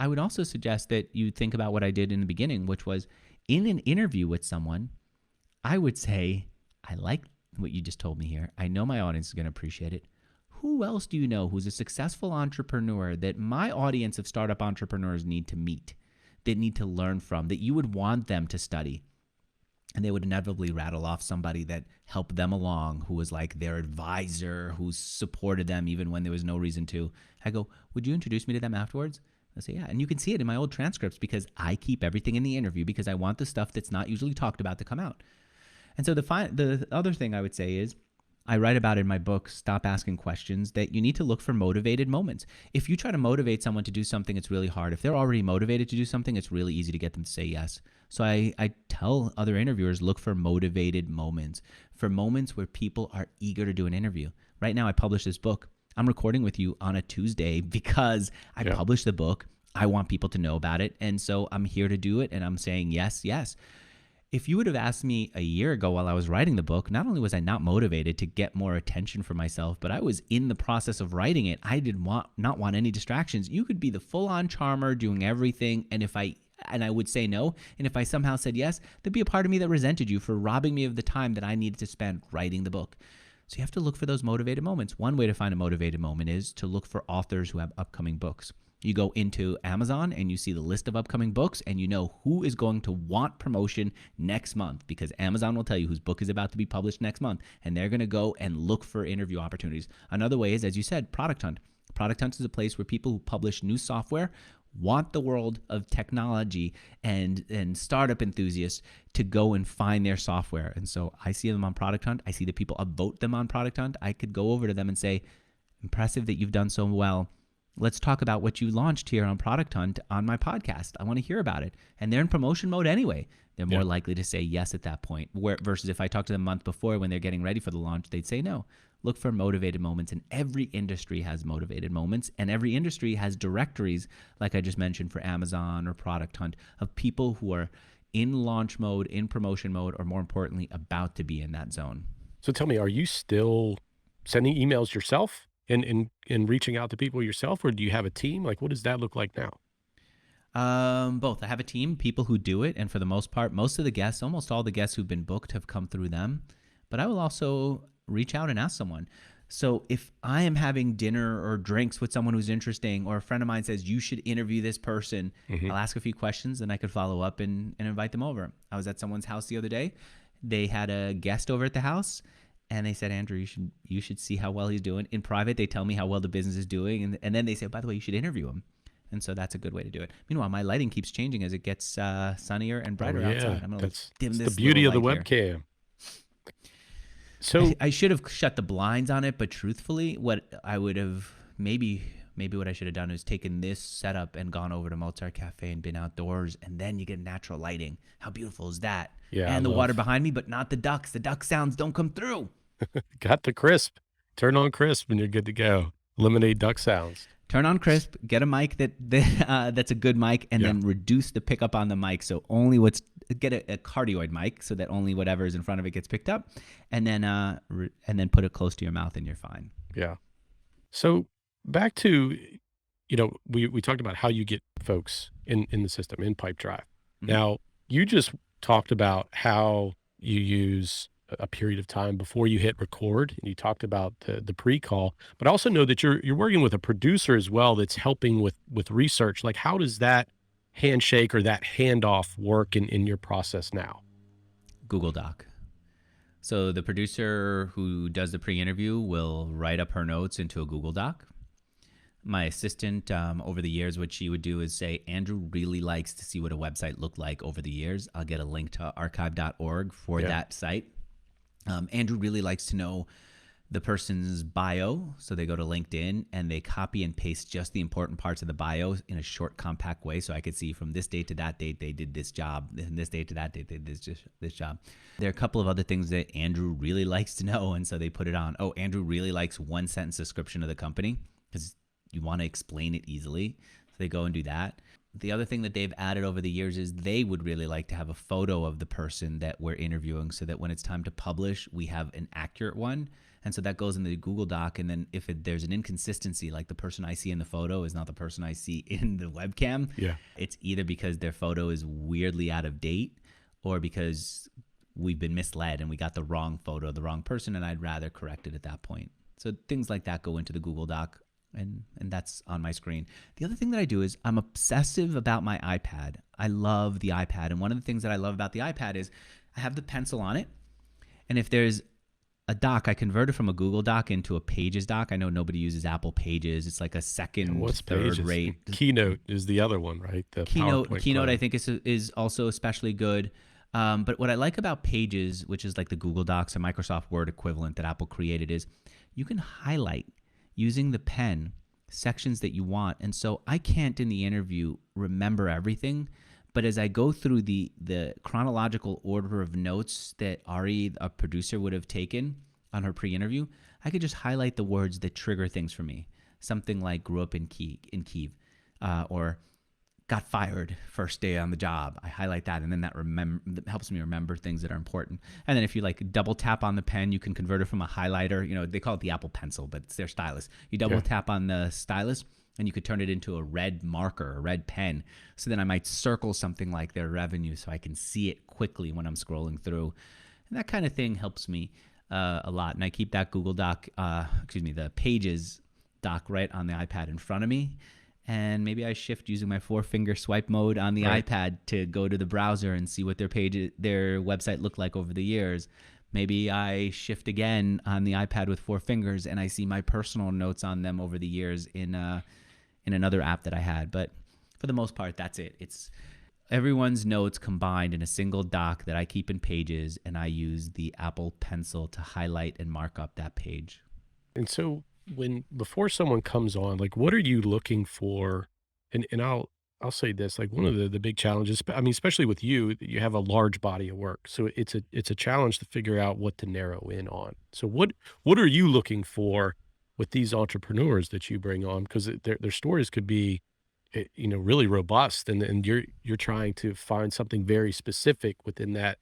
Speaker 3: I would also suggest that you think about what I did in the beginning, which was in an interview with someone, I would say, I like what you just told me here. I know my audience is going to appreciate it. Who else do you know who's a successful entrepreneur that my audience of startup entrepreneurs need to meet, that need to learn from, that you would want them to study? And they would inevitably rattle off somebody that helped them along, who was like their advisor, who supported them even when there was no reason to. I go, would you introduce me to them afterwards? I say, yeah. And you can see it in my old transcripts because I keep everything in the interview because I want the stuff that's not usually talked about to come out. And so the other thing I would say is, I write about in my book, Stop Asking Questions, that you need to look for motivated moments. If you try to motivate someone to do something, it's really hard. If they're already motivated to do something, it's really easy to get them to say yes. So I tell other interviewers, look for motivated moments, for moments where people are eager to do an interview. Right now, I publish this book. I'm recording with you on a Tuesday because I published the book. I want people to know about it. And so I'm here to do it. And I'm saying yes, yes. If you would have asked me a year ago while I was writing the book, not only was I not motivated to get more attention for myself, but I was in the process of writing it. I did not want any distractions. You could be the full-on charmer doing everything, and I would say no, and if I somehow said yes, there'd be a part of me that resented you for robbing me of the time that I needed to spend writing the book. So you have to look for those motivated moments. One way to find a motivated moment is to look for authors who have upcoming books. You go into Amazon and you see the list of upcoming books and you know who is going to want promotion next month, because Amazon will tell you whose book is about to be published next month, and they're going to go and look for interview opportunities. Another way is, as you said, Product Hunt. Product Hunt is a place where people who publish new software want the world of technology and startup enthusiasts to go and find their software. And so I see them on Product Hunt. I see the people upvote them on Product Hunt. I could go over to them and say, impressive that you've done so well. Let's talk about what you launched here on Product Hunt on my podcast. I want to hear about it. And they're in promotion mode anyway. They're more likely to say yes at that point. Versus if I talked to them a month before when they're getting ready for the launch, they'd say no. Look for motivated moments. And every industry has motivated moments. And every industry has directories, like I just mentioned for Amazon or Product Hunt, of people who are in launch mode, in promotion mode, or more importantly, about to be in that zone.
Speaker 2: So tell me, are you still sending emails yourself? And reaching out to people yourself, or do you have a team? Like, what does that look like now?
Speaker 3: Both. I have a team, people who do it, and for the most part, most of the guests, almost all the guests who've been booked have come through them. But I will also reach out and ask someone. So if I am having dinner or drinks with someone who's interesting, or a friend of mine says, you should interview this person, I'll ask a few questions, and I could follow up and invite them over. I was at someone's house the other day. They had a guest over at the house. And they said, Andrew, you should see how well he's doing. In private, they tell me how well the business is doing. And then they say, by the way, you should interview him. And so that's a good way to do it. Meanwhile, my lighting keeps changing as it gets sunnier and brighter outside. I'm going to dim this.
Speaker 2: That's the beauty of the
Speaker 3: webcam.
Speaker 2: Here. So
Speaker 3: I should have shut the blinds on it, but truthfully, what I would have maybe what I should have done is taken this setup and gone over to Mozart Cafe and been outdoors, and then you get natural lighting. How beautiful is that?
Speaker 2: Yeah,
Speaker 3: and the water behind me, but not the ducks. The duck sounds don't come through.
Speaker 2: Got the crisp. Turn on crisp and you're good to go. Eliminate duck sounds.
Speaker 3: Turn on crisp. Get a mic that's a good mic, and then reduce the pickup on the mic. So only get a cardioid mic so that only whatever is in front of it gets picked up, and then put it close to your mouth and you're fine.
Speaker 2: Yeah. So back to, we talked about how you get folks in the system in Pipedrive. Now you just talked about how you use a period of time before you hit record, and you talked about the pre-call, but I also know that you're working with a producer as well that's helping with research. Like, how does that handshake or that handoff work in your process now?
Speaker 3: Google Doc. So the producer who does the pre-interview will write up her notes into a Google Doc. My assistant, over the years, what she would do is say, Andrew really likes to see what a website looked like over the years. I'll get a link to archive.org for that site. Andrew really likes to know the person's bio. So they go to LinkedIn and they copy and paste just the important parts of the bio in a short, compact way. So I could see from this date to that date, they did this job. And this date to that date, they did this job. There are a couple of other things that Andrew really likes to know. And so they put it on. Oh, Andrew really likes one sentence description of the company because you want to explain it easily. So they go and do that. The other thing that they've added over the years is they would really like to have a photo of the person that we're interviewing so that when it's time to publish, we have an accurate one. And so that goes in the Google Doc. And then if there's an inconsistency, like the person I see in the photo is not the person I see in the webcam, it's either because their photo is weirdly out of date or because we've been misled and we got the wrong photo, the wrong person, and I'd rather correct it at that point. So things like that go into the Google Doc. And that's on my screen. The other thing that I do is I'm obsessive about my iPad. I love the iPad. And one of the things that I love about the iPad is I have the pencil on it. And if there's a doc, I convert it from a Google Doc into a Pages doc. I know nobody uses Apple Pages. It's like a second, third rate.
Speaker 2: Keynote is the other one, right? The
Speaker 3: Keynote I think is also especially good. But what I like about Pages, which is like the Google Docs, a Microsoft Word equivalent that Apple created, is you can highlight using the pen sections that you want. And so I can't in the interview remember everything, but as I go through the chronological order of notes that Ari, a producer, would have taken on her pre-interview, I could just highlight the words that trigger things for me. Something like grew up in Kyiv, or got fired first day on the job. I highlight that, and then that helps me remember things that are important. And then if you like double tap on the pen, you can convert it from a highlighter. You know, they call it the Apple Pencil, but it's their stylus. You double tap on the stylus, and you could turn it into a red marker, a red pen. So then I might circle something like their revenue so I can see it quickly when I'm scrolling through. And that kind of thing helps me a lot. And I keep that Google Doc, the Pages doc right on the iPad in front of me. And maybe I shift using my 4-finger swipe mode on the iPad to go to the browser and see what their website looked like over the years. Maybe I shift again on the iPad with 4 fingers and I see my personal notes on them over the years in another app that I had. But for the most part, that's it. It's everyone's notes combined in a single doc that I keep in Pages, and I use the Apple Pencil to highlight and mark up that page.
Speaker 2: And so before someone comes on, like, what are you looking for? And I'll say this, like, one of the big challenges, I mean, especially with you have a large body of work. So it's a challenge to figure out what to narrow in on. So what are you looking for with these entrepreneurs that you bring on? Because their stories could be, really robust, and you're trying to find something very specific within that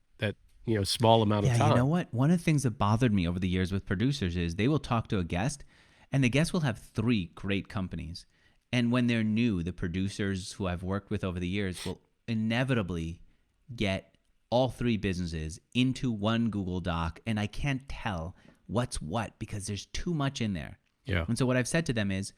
Speaker 2: small amount of time.
Speaker 3: Yeah, you know what? One of the things that bothered me over the years with producers is they will talk to a guest, and the guest will have 3 great companies. And when they're new, the producers who I've worked with over the years will inevitably get all 3 businesses into one Google Doc, and I can't tell what's what because there's too much in there.
Speaker 2: Yeah.
Speaker 3: And so what I've said to them is,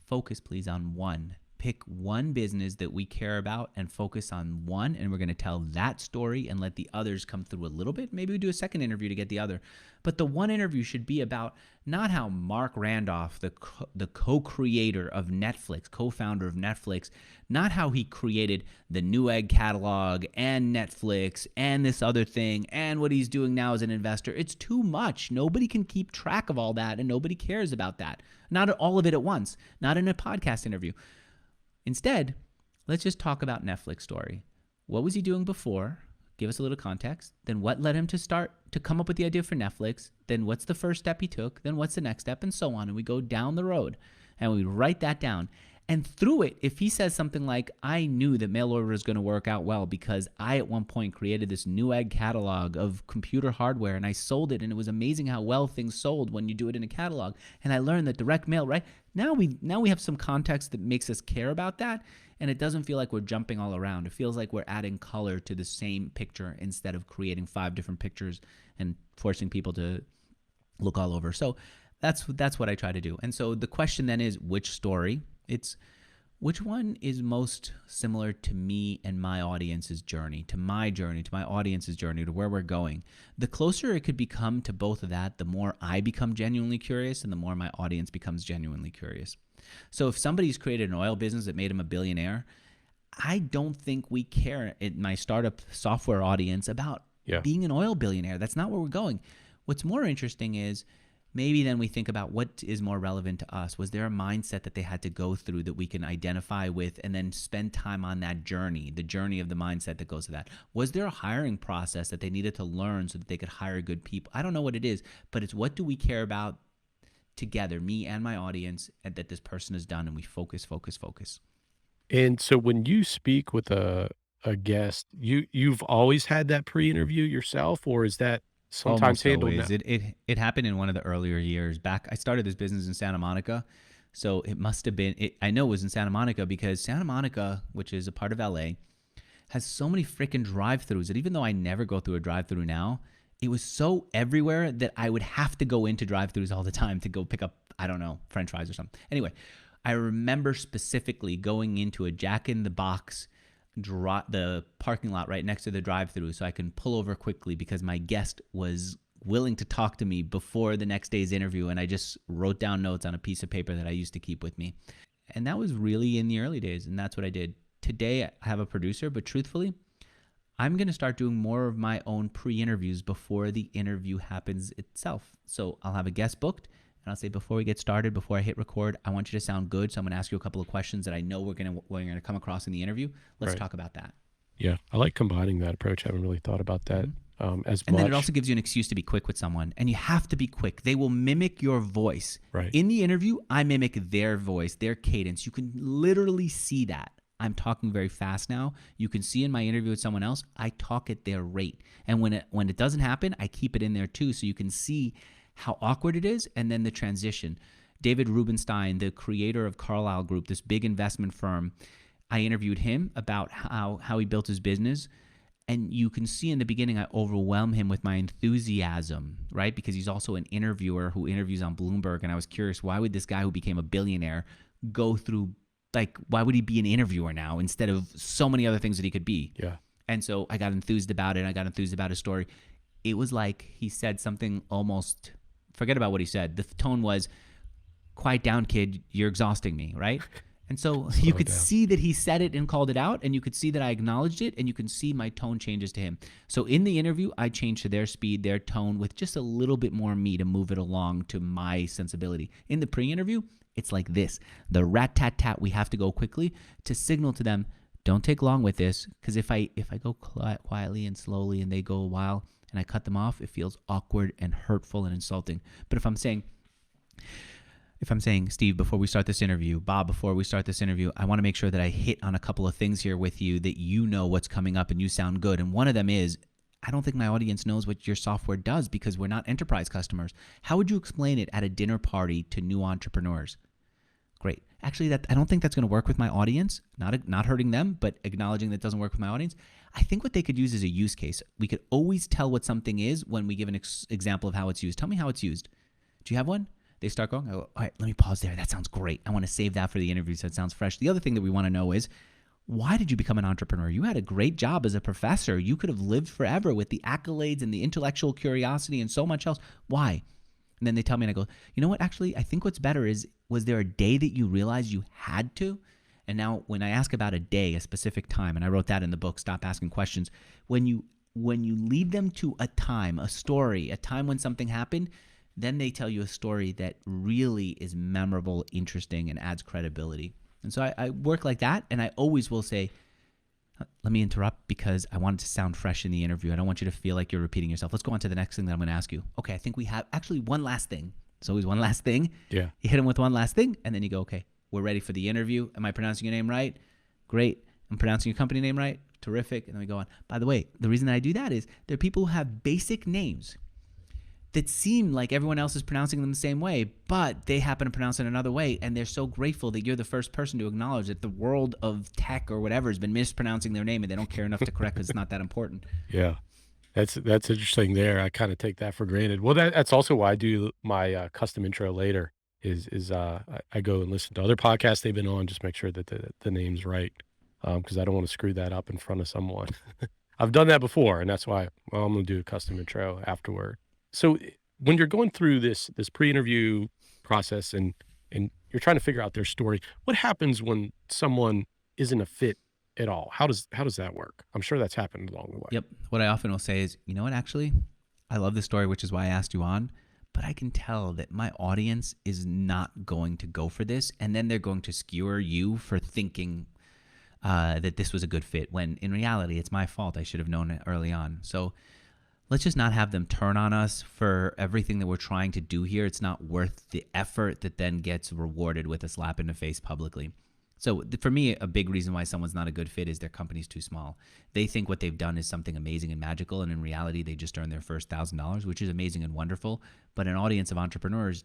Speaker 3: focus please on one. Pick one business that we care about and focus on one, and we're going to tell that story and let the others come through a little bit. Maybe we do a second interview to get the other. But the one interview should be about not how Mark Randolph, the co-creator of Netflix, co-founder of Netflix, not how he created the Newegg catalog and Netflix and this other thing and what he's doing now as an investor. It's too much. Nobody can keep track of all that, and nobody cares about that. Not all of it at once, not in a podcast interview. Instead, let's just talk about Netflix story. What was he doing before? Give us a little context. Then what led him to come up with the idea for Netflix? Then what's the first step he took? Then what's the next step? And so on. And we go down the road and we write that down. And through it, if he says something like, I knew that mail order was going to work out well because I at one point created this Newegg catalog of computer hardware and I sold it, and it was amazing how well things sold when you do it in a catalog. And I learned that direct mail, right? Now we have some context that makes us care about that, and it doesn't feel like we're jumping all around. It feels like we're adding color to the same picture instead of creating 5 different pictures and forcing people to look all over. So that's what I try to do. And so the question then is, which story? It's Which one is most similar to me and my audience's journey, to my audience's journey, to where we're going? The closer it could become to both of that, the more I become genuinely curious and the more my audience becomes genuinely curious. So if somebody's created an oil business that made him a billionaire, I don't think we care in my startup software audience about being an oil billionaire. That's not where we're going. What's more interesting is maybe then we think about what is more relevant to us. Was there a mindset that they had to go through that we can identify with and then spend time on that journey, the journey of the mindset that goes to that? Was there a hiring process that they needed to learn so that they could hire good people? I don't know what it is, but it's what do we care about together, me and my audience, and that this person has done, and we focus.
Speaker 2: And so when you speak with a guest, you've always had that pre-interview yourself, or is that sometimes
Speaker 3: Almost
Speaker 2: handled now?
Speaker 3: always. It happened in one of the earlier years. Back, I started this business in Santa Monica, so it must have been. I know it was in Santa Monica because Santa Monica, which is a part of LA, has so many freaking drive-throughs that even though I never go through a drive-through now, it was so everywhere that I would have to go into drive-throughs all the time to go pick up, I don't know, French fries or something. Anyway, I remember specifically going into a Jack in the Box, the parking lot right next to the drive-through so I can pull over quickly because my guest was willing to talk to me before the next day's interview, and I just wrote down notes on a piece of paper that I used to keep with me. And that was really in the early days, and that's what I did. Today, I have a producer, but truthfully, I'm going to start doing more of my own pre-interviews before the interview happens itself. So I'll have a guest booked, and I'll say, before we get started, before I hit record, I want you to sound good. So I'm going to ask you a couple of questions that I know we're going to come across in the interview. Let's talk about that.
Speaker 2: Yeah, I like combining that approach. I haven't really thought about that as
Speaker 3: And
Speaker 2: much.
Speaker 3: then it also gives you an excuse to be quick with someone, and you have to be quick. They will mimic your voice.
Speaker 2: Right.
Speaker 3: In the interview, I mimic their voice, their cadence. You can literally see that. I'm talking very fast now. You can see in my interview with someone else, I talk at their rate. And when it doesn't happen, I keep it in there too, so you can see how awkward it is, and then the transition. David Rubenstein, the creator of Carlyle Group, this big investment firm, I interviewed him about how he built his business. And you can see in the beginning, I overwhelm him with my enthusiasm, right? Because he's also an interviewer who interviews on Bloomberg. And I was curious, why would this guy who became a billionaire go through, why would he be an interviewer now instead of so many other things that he could be?
Speaker 2: Yeah.
Speaker 3: And so I got enthused about it. I got enthused about his story. It was like he said something almost, forget about what he said. The tone was, quiet down, kid. You're exhausting me, right? And so you could see that he said it and called it out, and you could see that I acknowledged it, and you can see my tone changes to him. So in the interview, I changed to their speed, their tone, with just a little bit more me to move it along to my sensibility. In the pre-interview, it's like this. The rat-tat-tat, we have to go quickly to signal to them, don't take long with this, because if I go quietly and slowly and they go a while and I cut them off, it feels awkward and hurtful and insulting. But if I'm saying, Steve, before we start this interview, Bob, before we start this interview, I want to make sure that I hit on a couple of things here with you that you know what's coming up and you sound good. And one of them is, I don't think my audience knows what your software does because we're not enterprise customers. How would you explain it at a dinner party to new entrepreneurs? Great. Actually, I don't think that's going to work with my audience. Not hurting them, but acknowledging that it doesn't work with my audience. I think what they could use is a use case. We could always tell what something is when we give an example of how it's used. Tell me how it's used. Do you have one? They start going, all right, let me pause there. That sounds great. I want to save that for the interview so it sounds fresh. The other thing that we want to know is, why did you become an entrepreneur? You had a great job as a professor. You could have lived forever with the accolades and the intellectual curiosity and so much else. Why? And then they tell me, and I go, you know what? Actually, I think what's better is, was there a day that you realized you had to? And now when I ask about a day, a specific time, and I wrote that in the book, Stop Asking Questions, when you lead them to a time, a story, a time when something happened, then they tell you a story that really is memorable, interesting, and adds credibility. And so I work like that, and I always will say, let me interrupt because I want it to sound fresh in the interview. I don't want you to feel like you're repeating yourself. Let's go on to the next thing that I'm going to ask you. Okay, I think we have actually one last thing. There's always one last thing.
Speaker 2: Yeah.
Speaker 3: You hit them with one last thing, and then you go, okay, we're ready for the interview. Am I pronouncing your name right? Great. I'm pronouncing your company name right? Terrific. And then we go on. By the way, the reason that I do that is there are people who have basic names that seem like everyone else is pronouncing them the same way, but they happen to pronounce it another way, and they're so grateful that you're the first person to acknowledge that the world of tech or whatever has been mispronouncing their name, and they don't care enough to correct because it's not that important.
Speaker 2: Yeah. That's interesting there. I kind of take that for granted. Well, that's also why I do my custom intro later. I go and listen to other podcasts they've been on, just make sure that the name's right, because I don't want to screw that up in front of someone. I've done that before, and that's why, well, I'm going to do a custom intro afterward. So when you're going through this pre-interview process and you're trying to figure out their story, what happens when someone isn't a fit at all? How does that work? I'm sure that's happened along the way.
Speaker 3: Yep. What I often will say is, you know what, actually, I love the story, which is why I asked you on, but I can tell that my audience is not going to go for this. And then they're going to skewer you for thinking that this was a good fit, when in reality, it's my fault. I should have known it early on. So let's just not have them turn on us for everything that we're trying to do here. It's not worth the effort that then gets rewarded with a slap in the face publicly. So for me, a big reason why someone's not a good fit is their company's too small. They think what they've done is something amazing and magical, and in reality, they just earned their first $1,000, which is amazing and wonderful. But an audience of entrepreneurs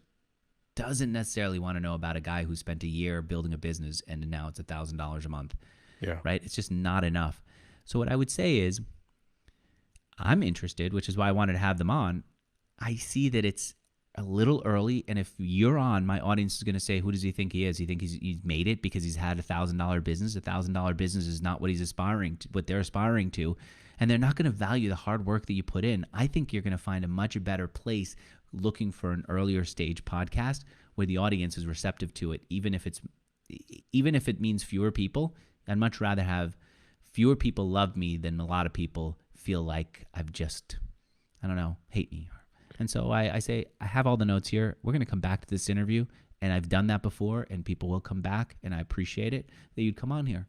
Speaker 3: doesn't necessarily want to know about a guy who spent a year building a business and now it's $1,000 a month.
Speaker 2: Yeah.
Speaker 3: Right? It's just not enough. So what I would say is, I'm interested, which is why I wanted to have them on. I see that it's a little early, and if you're on, my audience is going to say, who does he think he is? He think he's made it because he's had $1,000 business. $1,000 business is not what he's aspiring to, what they're aspiring to, and they're not going to value the hard work that you put in. I think you're going to find a much better place looking for an earlier stage podcast where the audience is receptive to it, even if it means fewer people. I'd much rather have fewer people love me than a lot of people feel like I've just, I don't know, hate me. And so I say, I have all the notes here. We're going to come back to this interview, and I've done that before, and people will come back, and I appreciate it that you'd come on here.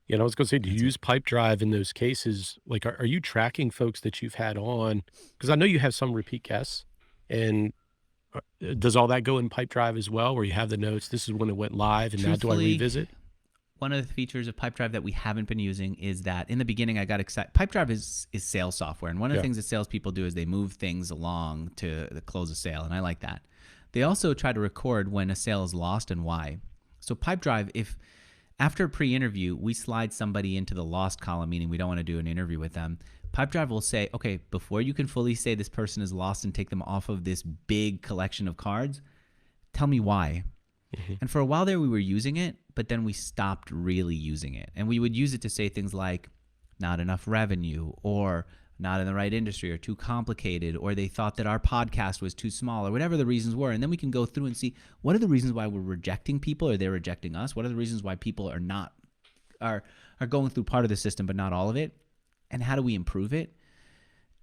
Speaker 2: Yeah, and I was going to say, do you use Pipedrive in those cases? Like, are you tracking folks that you've had on? Because I know you have some repeat guests, and does all that go in Pipedrive as well, where you have the notes, this is when it went live, and now do I revisit?
Speaker 3: One of the features of Pipedrive that we haven't been using is that in the beginning I got excited. Pipedrive is sales software, and one of the things that salespeople do is they move things along to close a sale, and I like that. They also try to record when a sale is lost and why. So Pipedrive, if after a pre-interview we slide somebody into the lost column, meaning we don't want to do an interview with them, Pipedrive will say, okay, before you can fully say this person is lost and take them off of this big collection of cards, tell me why. And for a while there, we were using it, but then we stopped really using it. And we would use it to say things like not enough revenue, or not in the right industry, or too complicated, or they thought that our podcast was too small, or whatever the reasons were. And then we can go through and see, what are the reasons why we're rejecting people, or they're rejecting us? What are the reasons why people are going through part of the system but not all of it? And how do we improve it?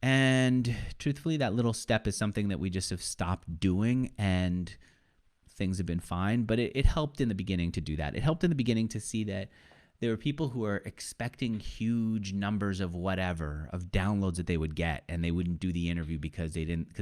Speaker 3: And truthfully, that little step is something that we just have stopped doing, and things have been fine, but it helped in the beginning to do that. It helped in the beginning to see that there were people who were expecting huge numbers of whatever, of downloads that they would get, and they wouldn't do the interview because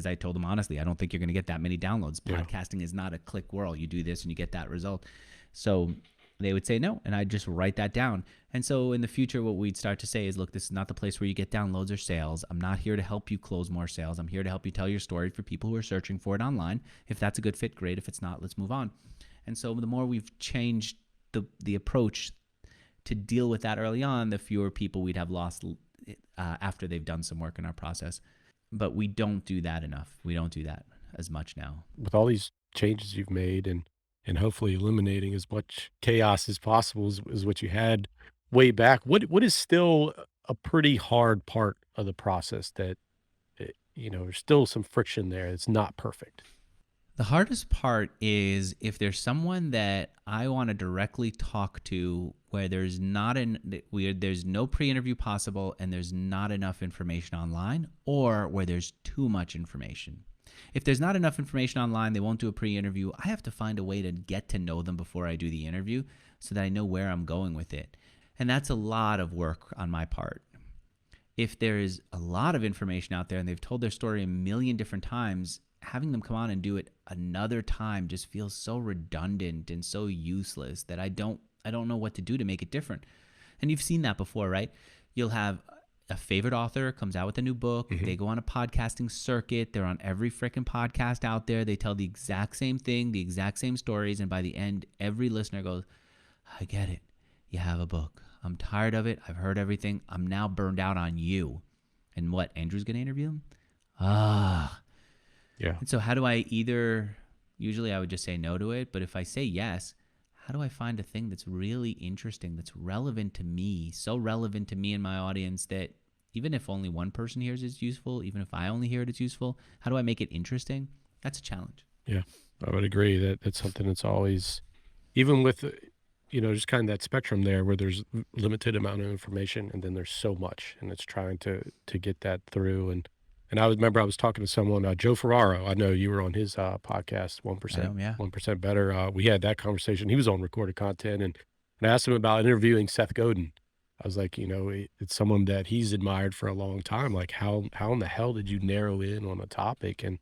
Speaker 3: I told them honestly, I don't think you're going to get that many downloads. Yeah. Podcasting is not a click world. You do this and you get that result. So they would say no, and I'd just write that down. And so in the future, what we'd start to say is, look, this is not the place where you get downloads or sales. I'm not here to help you close more sales. I'm here to help you tell your story for people who are searching for it online. If that's a good fit, great. If it's not, let's move on. And so the more we've changed the approach to deal with that early on, the fewer people we'd have lost after they've done some work in our process. But we don't do that enough. We don't do that as much now.
Speaker 2: With all these changes you've made and hopefully eliminating as much chaos as possible is what you had way back. What is still a pretty hard part of the process that, there's still some friction there. It's not perfect.
Speaker 3: The hardest part is if there's someone that I want to directly talk to where there's no pre-interview possible and there's not enough information online, or where there's too much information. If there's not enough information online, they won't do a pre-interview. I have to find a way to get to know them before I do the interview so that I know where I'm going with it. And that's a lot of work on my part. If there is a lot of information out there and they've told their story a million different times, having them come on and do it another time just feels so redundant and so useless that I don't know what to do to make it different. And you've seen that before, right? You'll have a favorite author comes out with a new book. Mm-hmm. They go on a podcasting circuit. They're on every freaking podcast out there. They tell the exact same thing, the exact same stories. And by the end, every listener goes, I get it. You have a book. I'm tired of it. I've heard everything. I'm now burned out on you. And what? Andrew's going to interview him?
Speaker 2: Yeah.
Speaker 3: And so how do I either Usually I would just say no to it. But if I say yes, how do I find a thing that's really interesting, that's relevant to me, so relevant to me and my audience that even if only one person hears it's useful, even if I only hear it's useful, how do I make it interesting? That's a challenge.
Speaker 2: Yeah, I would agree that that's something that's always, even with, just kind of that spectrum there where there's limited amount of information and then there's so much, and it's trying to get that through. And I remember I was talking to someone, Joe Ferraro. I know you were on his podcast,
Speaker 3: Yeah.
Speaker 2: 1% Better. We had that conversation. He was on recorded content, and I asked him about interviewing Seth Godin. I was like, it's someone that he's admired for a long time. Like, how in the hell did you narrow in on a topic? And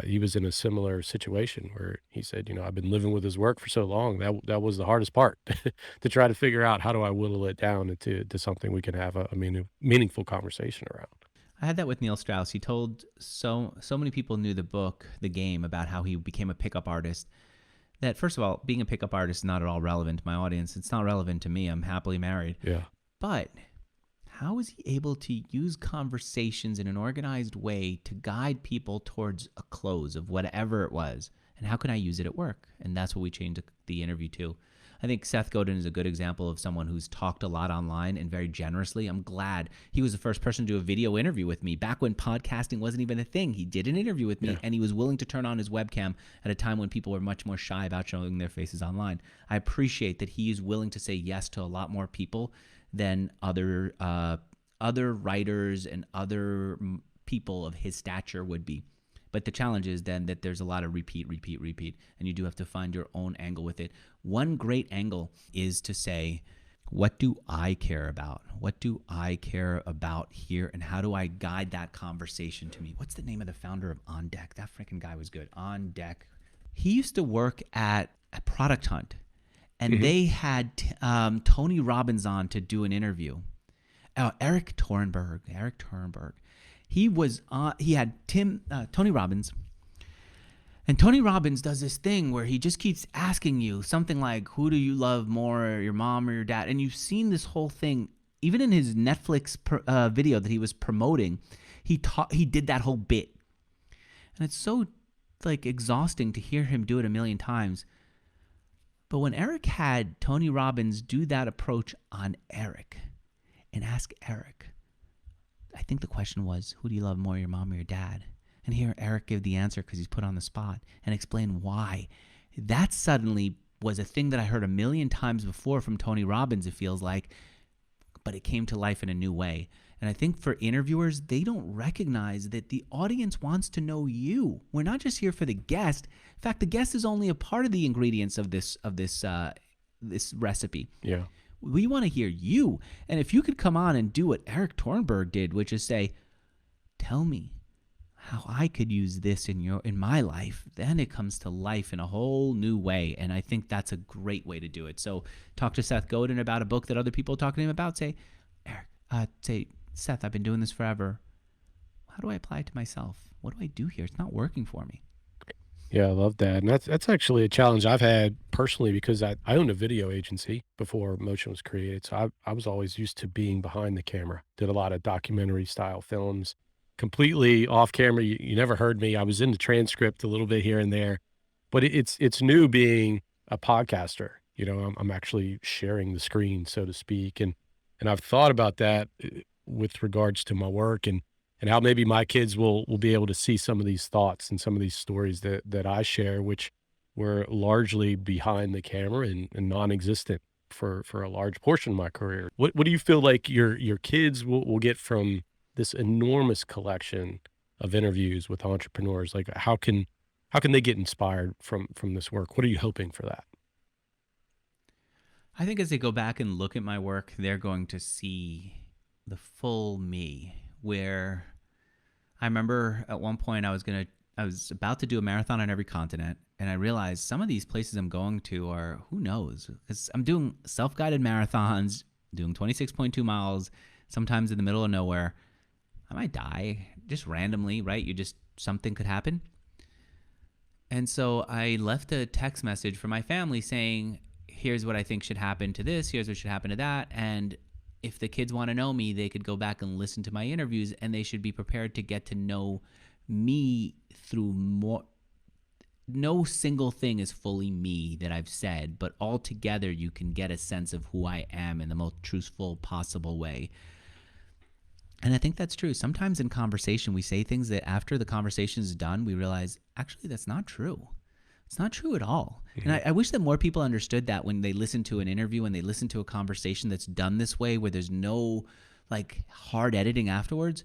Speaker 2: he was in a similar situation where he said, I've been living with his work for so long. That was the hardest part to try to figure out how do I whittle it down into something we can have a meaningful conversation around.
Speaker 3: I had that with Neil Strauss. He told so many people knew the book, The Game, about how he became a pickup artist. That, first of all, being a pickup artist is not at all relevant to my audience. It's not relevant to me. I'm happily married.
Speaker 2: Yeah.
Speaker 3: But how is he able to use conversations in an organized way to guide people towards a close of whatever it was? And how can I use it at work? And that's what we changed the interview to. I think Seth Godin is a good example of someone who's talked a lot online and very generously. I'm glad he was the first person to do a video interview with me back when podcasting wasn't even a thing. He did an interview with me, and he was willing to turn on his webcam at a time when people were much more shy about showing their faces online. I appreciate that he is willing to say yes to a lot more people than other writers and other people of his stature would be. But the challenge is then that there's a lot of repeat, and you do have to find your own angle with it. One great angle is to say, what do I care about? What do I care about here? And how do I guide that conversation to me? What's the name of the founder of On Deck? That freaking guy was good. On Deck. He used to work at a Product Hunt, and they had Tony Robbins on to do an interview. Eric Torenberg. He had Tony Robbins, and Tony Robbins does this thing where he just keeps asking you something like, who do you love more, your mom or your dad? And you've seen this whole thing, even in his Netflix video that he was promoting, he did that whole bit. And it's so exhausting to hear him do it a million times. But when Eric had Tony Robbins do that approach on Eric and ask Eric, I think the question was, who do you love more, your mom or your dad? And hear Eric give the answer because he's put on the spot and explain why. That suddenly was a thing that I heard a million times before from Tony Robbins, it feels like, but it came to life in a new way. And I think for interviewers, they don't recognize that the audience wants to know you. We're not just here for the guest. In fact, the guest is only a part of the ingredients of this recipe.
Speaker 2: Yeah.
Speaker 3: We want to hear you. And if you could come on and do what Eric Torenberg did, which is say, tell me how I could use this in my life, then it comes to life in a whole new way. And I think that's a great way to do it. So talk to Seth Godin about a book that other people are talking to him about. Say, Eric, Seth, I've been doing this forever. How do I apply it to myself? What do I do here? It's not working for me.
Speaker 2: Yeah, I love that. And that's actually a challenge I've had personally because I owned a video agency before Motion was created. So I was always used to being behind the camera, did a lot of documentary style films, completely off camera. You never heard me. I was in the transcript a little bit here and there, but it's new being a podcaster. I'm actually sharing the screen, so to speak. And I've thought about that with regards to my work and how maybe my kids will be able to see some of these thoughts and some of these stories that I share, which were largely behind the camera and non-existent for a large portion of my career. What do you feel like your kids will get from this enormous collection of interviews with entrepreneurs? Like how can they get inspired from this work? What are you hoping for that?
Speaker 3: I think as they go back and look at my work, they're going to see the full me, where I remember at one point I was about to do a marathon on every continent, and I realized some of these places I'm going to are, who knows, because I'm doing self-guided marathons, doing 26.2 miles, sometimes in the middle of nowhere. I might die just randomly, right? Something could happen. And so I left a text message for my family saying, here's what I think should happen to this, here's what should happen to that, and if the kids want to know me, they could go back and listen to my interviews, and they should be prepared to get to know me through no single thing is fully me that I've said, but all together you can get a sense of who I am in the most truthful possible way. And I think that's true. Sometimes in conversation, we say things that after the conversation is done, we realize, actually, that's not true. It's not true at all. Mm-hmm. And I wish that more people understood that when they listen to an interview, when they listen to a conversation that's done this way, where there's no like hard editing afterwards.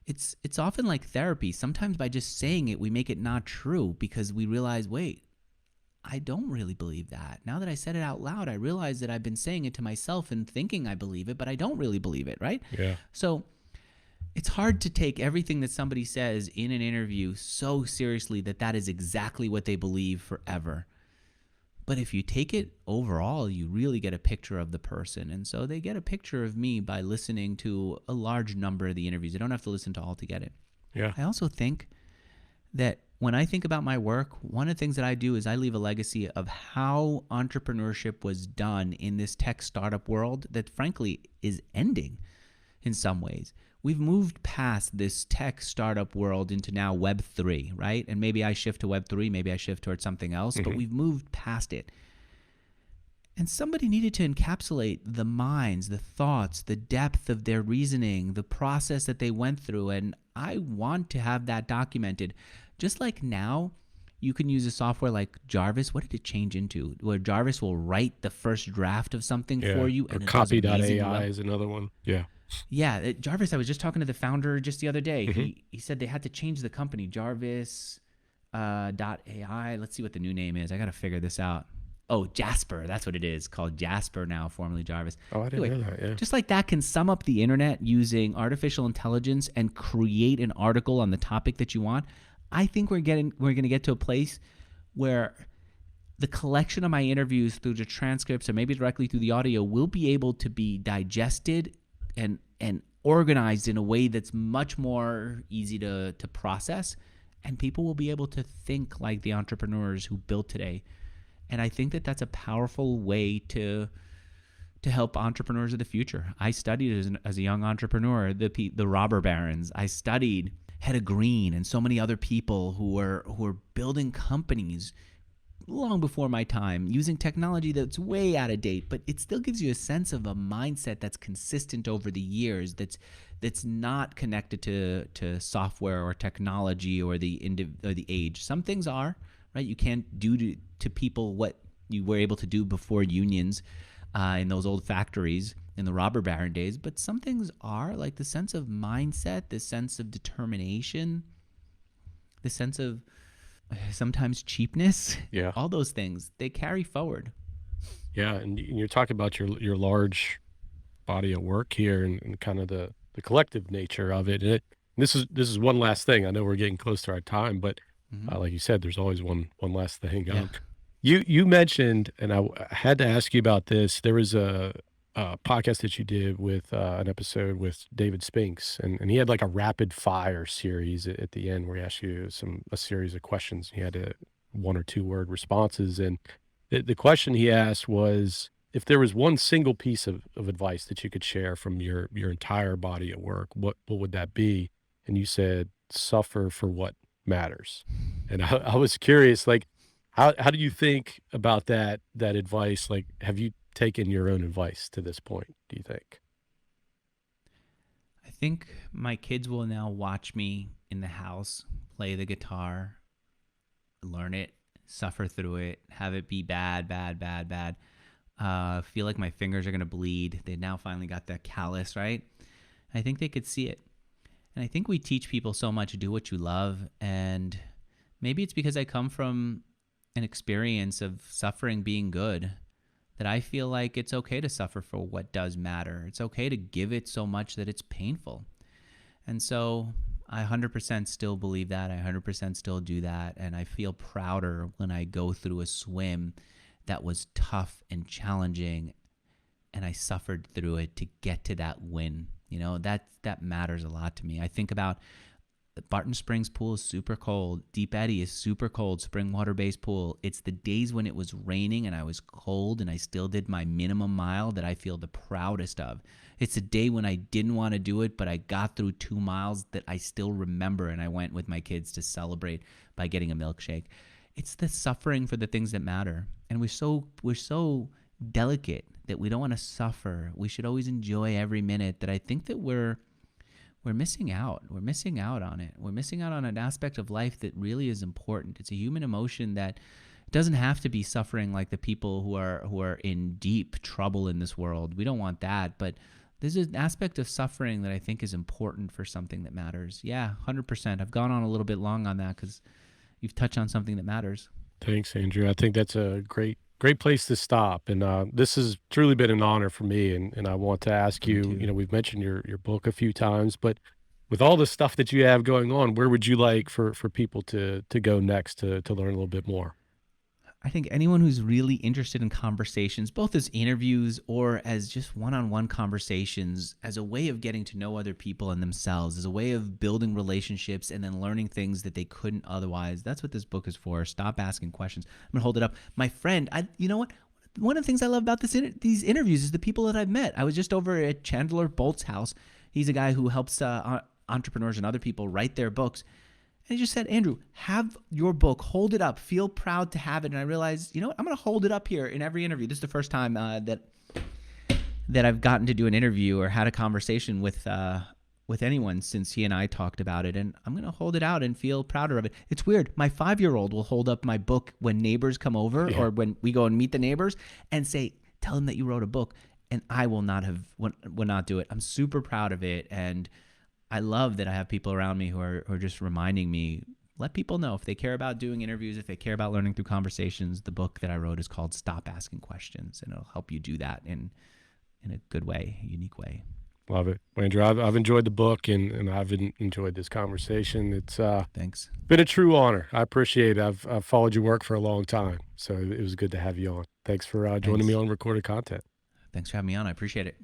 Speaker 3: It's often like therapy. Sometimes by just saying it, we make it not true because we realize, wait, I don't really believe that. Now that I said it out loud, I realize that I've been saying it to myself and thinking I believe it, but I don't really believe it, right?
Speaker 2: Yeah.
Speaker 3: So it's hard to take everything that somebody says in an interview so seriously that that is exactly what they believe forever. But if you take it overall, you really get a picture of the person. And so they get a picture of me by listening to a large number of the interviews. They don't have to listen to all to get it.
Speaker 2: Yeah.
Speaker 3: I also think that when I think about my work, one of the things that I do is I leave a legacy of how entrepreneurship was done in this tech startup world that frankly is ending in some ways. We've moved past this tech startup world into now Web 3, right? And maybe I shift to Web 3, maybe I shift towards something else, but we've moved past it. And somebody needed to encapsulate the minds, the thoughts, the depth of their reasoning, the process that they went through. And I want to have that documented. Just like now, you can use a software like Jarvis. What did it change into? Where Jarvis will write the first draft of something for you.
Speaker 2: And copy.ai is another one. Yeah.
Speaker 3: Yeah, Jarvis, I was just talking to the founder just the other day. He said they had to change the company, Jarvis .ai. Let's see what the new name is. I got to figure this out. Oh, Jasper. That's what it is, called Jasper now, formerly Jarvis.
Speaker 2: Oh, I didn't know that, yeah.
Speaker 3: Just like that can sum up the internet using artificial intelligence and create an article on the topic that you want. I think we're going to get to a place where the collection of my interviews through the transcripts or maybe directly through the audio will be able to be digested and organized in a way that's much more easy to process, and people will be able to think like the entrepreneurs who built today. And I think that that's a powerful way to help entrepreneurs of the future. I studied as a young entrepreneur the robber barons. I studied Hedda Green and so many other people who were building companies long before my time, using technology that's way out of date, but it still gives you a sense of a mindset that's consistent over the years, that's not connected to software or technology or the age. Some things are, right? You can't do to people what you were able to do before unions in those old factories in the robber baron days, but some things are, like the sense of mindset, the sense of determination, the sense of sometimes cheapness.
Speaker 2: Yeah.
Speaker 3: All those things, they carry forward.
Speaker 2: Yeah, and you're talking about your large body of work here and kind of the collective nature of it. And this is one last thing. I know we're getting close to our time, but like you said, there's always one last thing.
Speaker 3: Yeah.
Speaker 2: You mentioned, and I had to ask you about this. There was a podcast that you did with an episode with David Spinks, and he had like a rapid fire series at the end where he asked you a series of questions. He had 1 or 2 word responses, and the question he asked was, if there was one single piece of advice that you could share from your entire body of work, what would that be? And you said, suffer for what matters. And I was curious, like, how do you think about that advice? Like, have you taken your own advice to this point, do you think?
Speaker 3: I think my kids will now watch me in the house play the guitar, learn it, suffer through it, have it be bad, feel like my fingers are going to bleed. They now finally got that callus, right? I think they could see it. And I think we teach people so much, do what you love. And maybe it's because I come from an experience of suffering being good, that I feel like it's okay to suffer for what does matter. It's okay to give it so much that it's painful. And so I 100% still believe that. I 100% still do that. And I feel prouder when I go through a swim that was tough and challenging, and I suffered through it to get to that win. You know, that matters a lot to me. I think about Barton Springs pool is super cold. Deep Eddy is super cold, spring water-based pool. It's the days when it was raining and I was cold and I still did my minimum mile that I feel the proudest of. It's a day when I didn't want to do it, but I got through 2 miles that I still remember, and I went with my kids to celebrate by getting a milkshake. It's the suffering for the things that matter. And we're so delicate that we don't want to suffer. We should always enjoy every minute, that I think that we're missing out. We're missing out on it. We're missing out on an aspect of life that really is important. It's a human emotion that doesn't have to be suffering like the people who are in deep trouble in this world. We don't want that, but there's an aspect of suffering that I think is important for something that matters. Yeah, 100%. I've gone on a little bit long on that because you've touched on something that matters.
Speaker 2: Thanks, Andrew. I think that's a great place to stop. And this has truly been an honor for me. And I want to ask you, we've mentioned your book a few times, but with all the stuff that you have going on, where would you like for people to go next to learn a little bit more?
Speaker 3: I think anyone who's really interested in conversations, both as interviews or as just one-on-one conversations, as a way of getting to know other people and themselves, as a way of building relationships and then learning things that they couldn't otherwise. That's what this book is for. Stop asking questions. I'm going to hold it up. My friend, you know what? One of the things I love about these interviews is the people that I've met. I was just over at Chandler Bolt's house. He's a guy who helps entrepreneurs and other people write their books. And he just said, Andrew, have your book, hold it up, feel proud to have it. And I realized, you know what, I'm going to hold it up here in every interview. This is the first time that I've gotten to do an interview or had a conversation with anyone since he and I talked about it. And I'm going to hold it out and feel prouder of it. It's weird. My 5-year-old will hold up my book when neighbors come over or when we go and meet the neighbors and say, tell them that you wrote a book. And I will not do it. I'm super proud of it. And I love that I have people around me who are just reminding me, let people know if they care about doing interviews, if they care about learning through conversations. The book that I wrote is called Stop Asking Questions, and it'll help you do that in a good way, a unique way.
Speaker 2: Love it. Andrew, I've enjoyed the book and I've enjoyed this conversation. It's
Speaker 3: Thanks.
Speaker 2: Been a true honor. I appreciate it. I've followed your work for a long time, so it was good to have you on. Thanks for joining me on Recorded Content.
Speaker 3: Thanks for having me on. I appreciate it.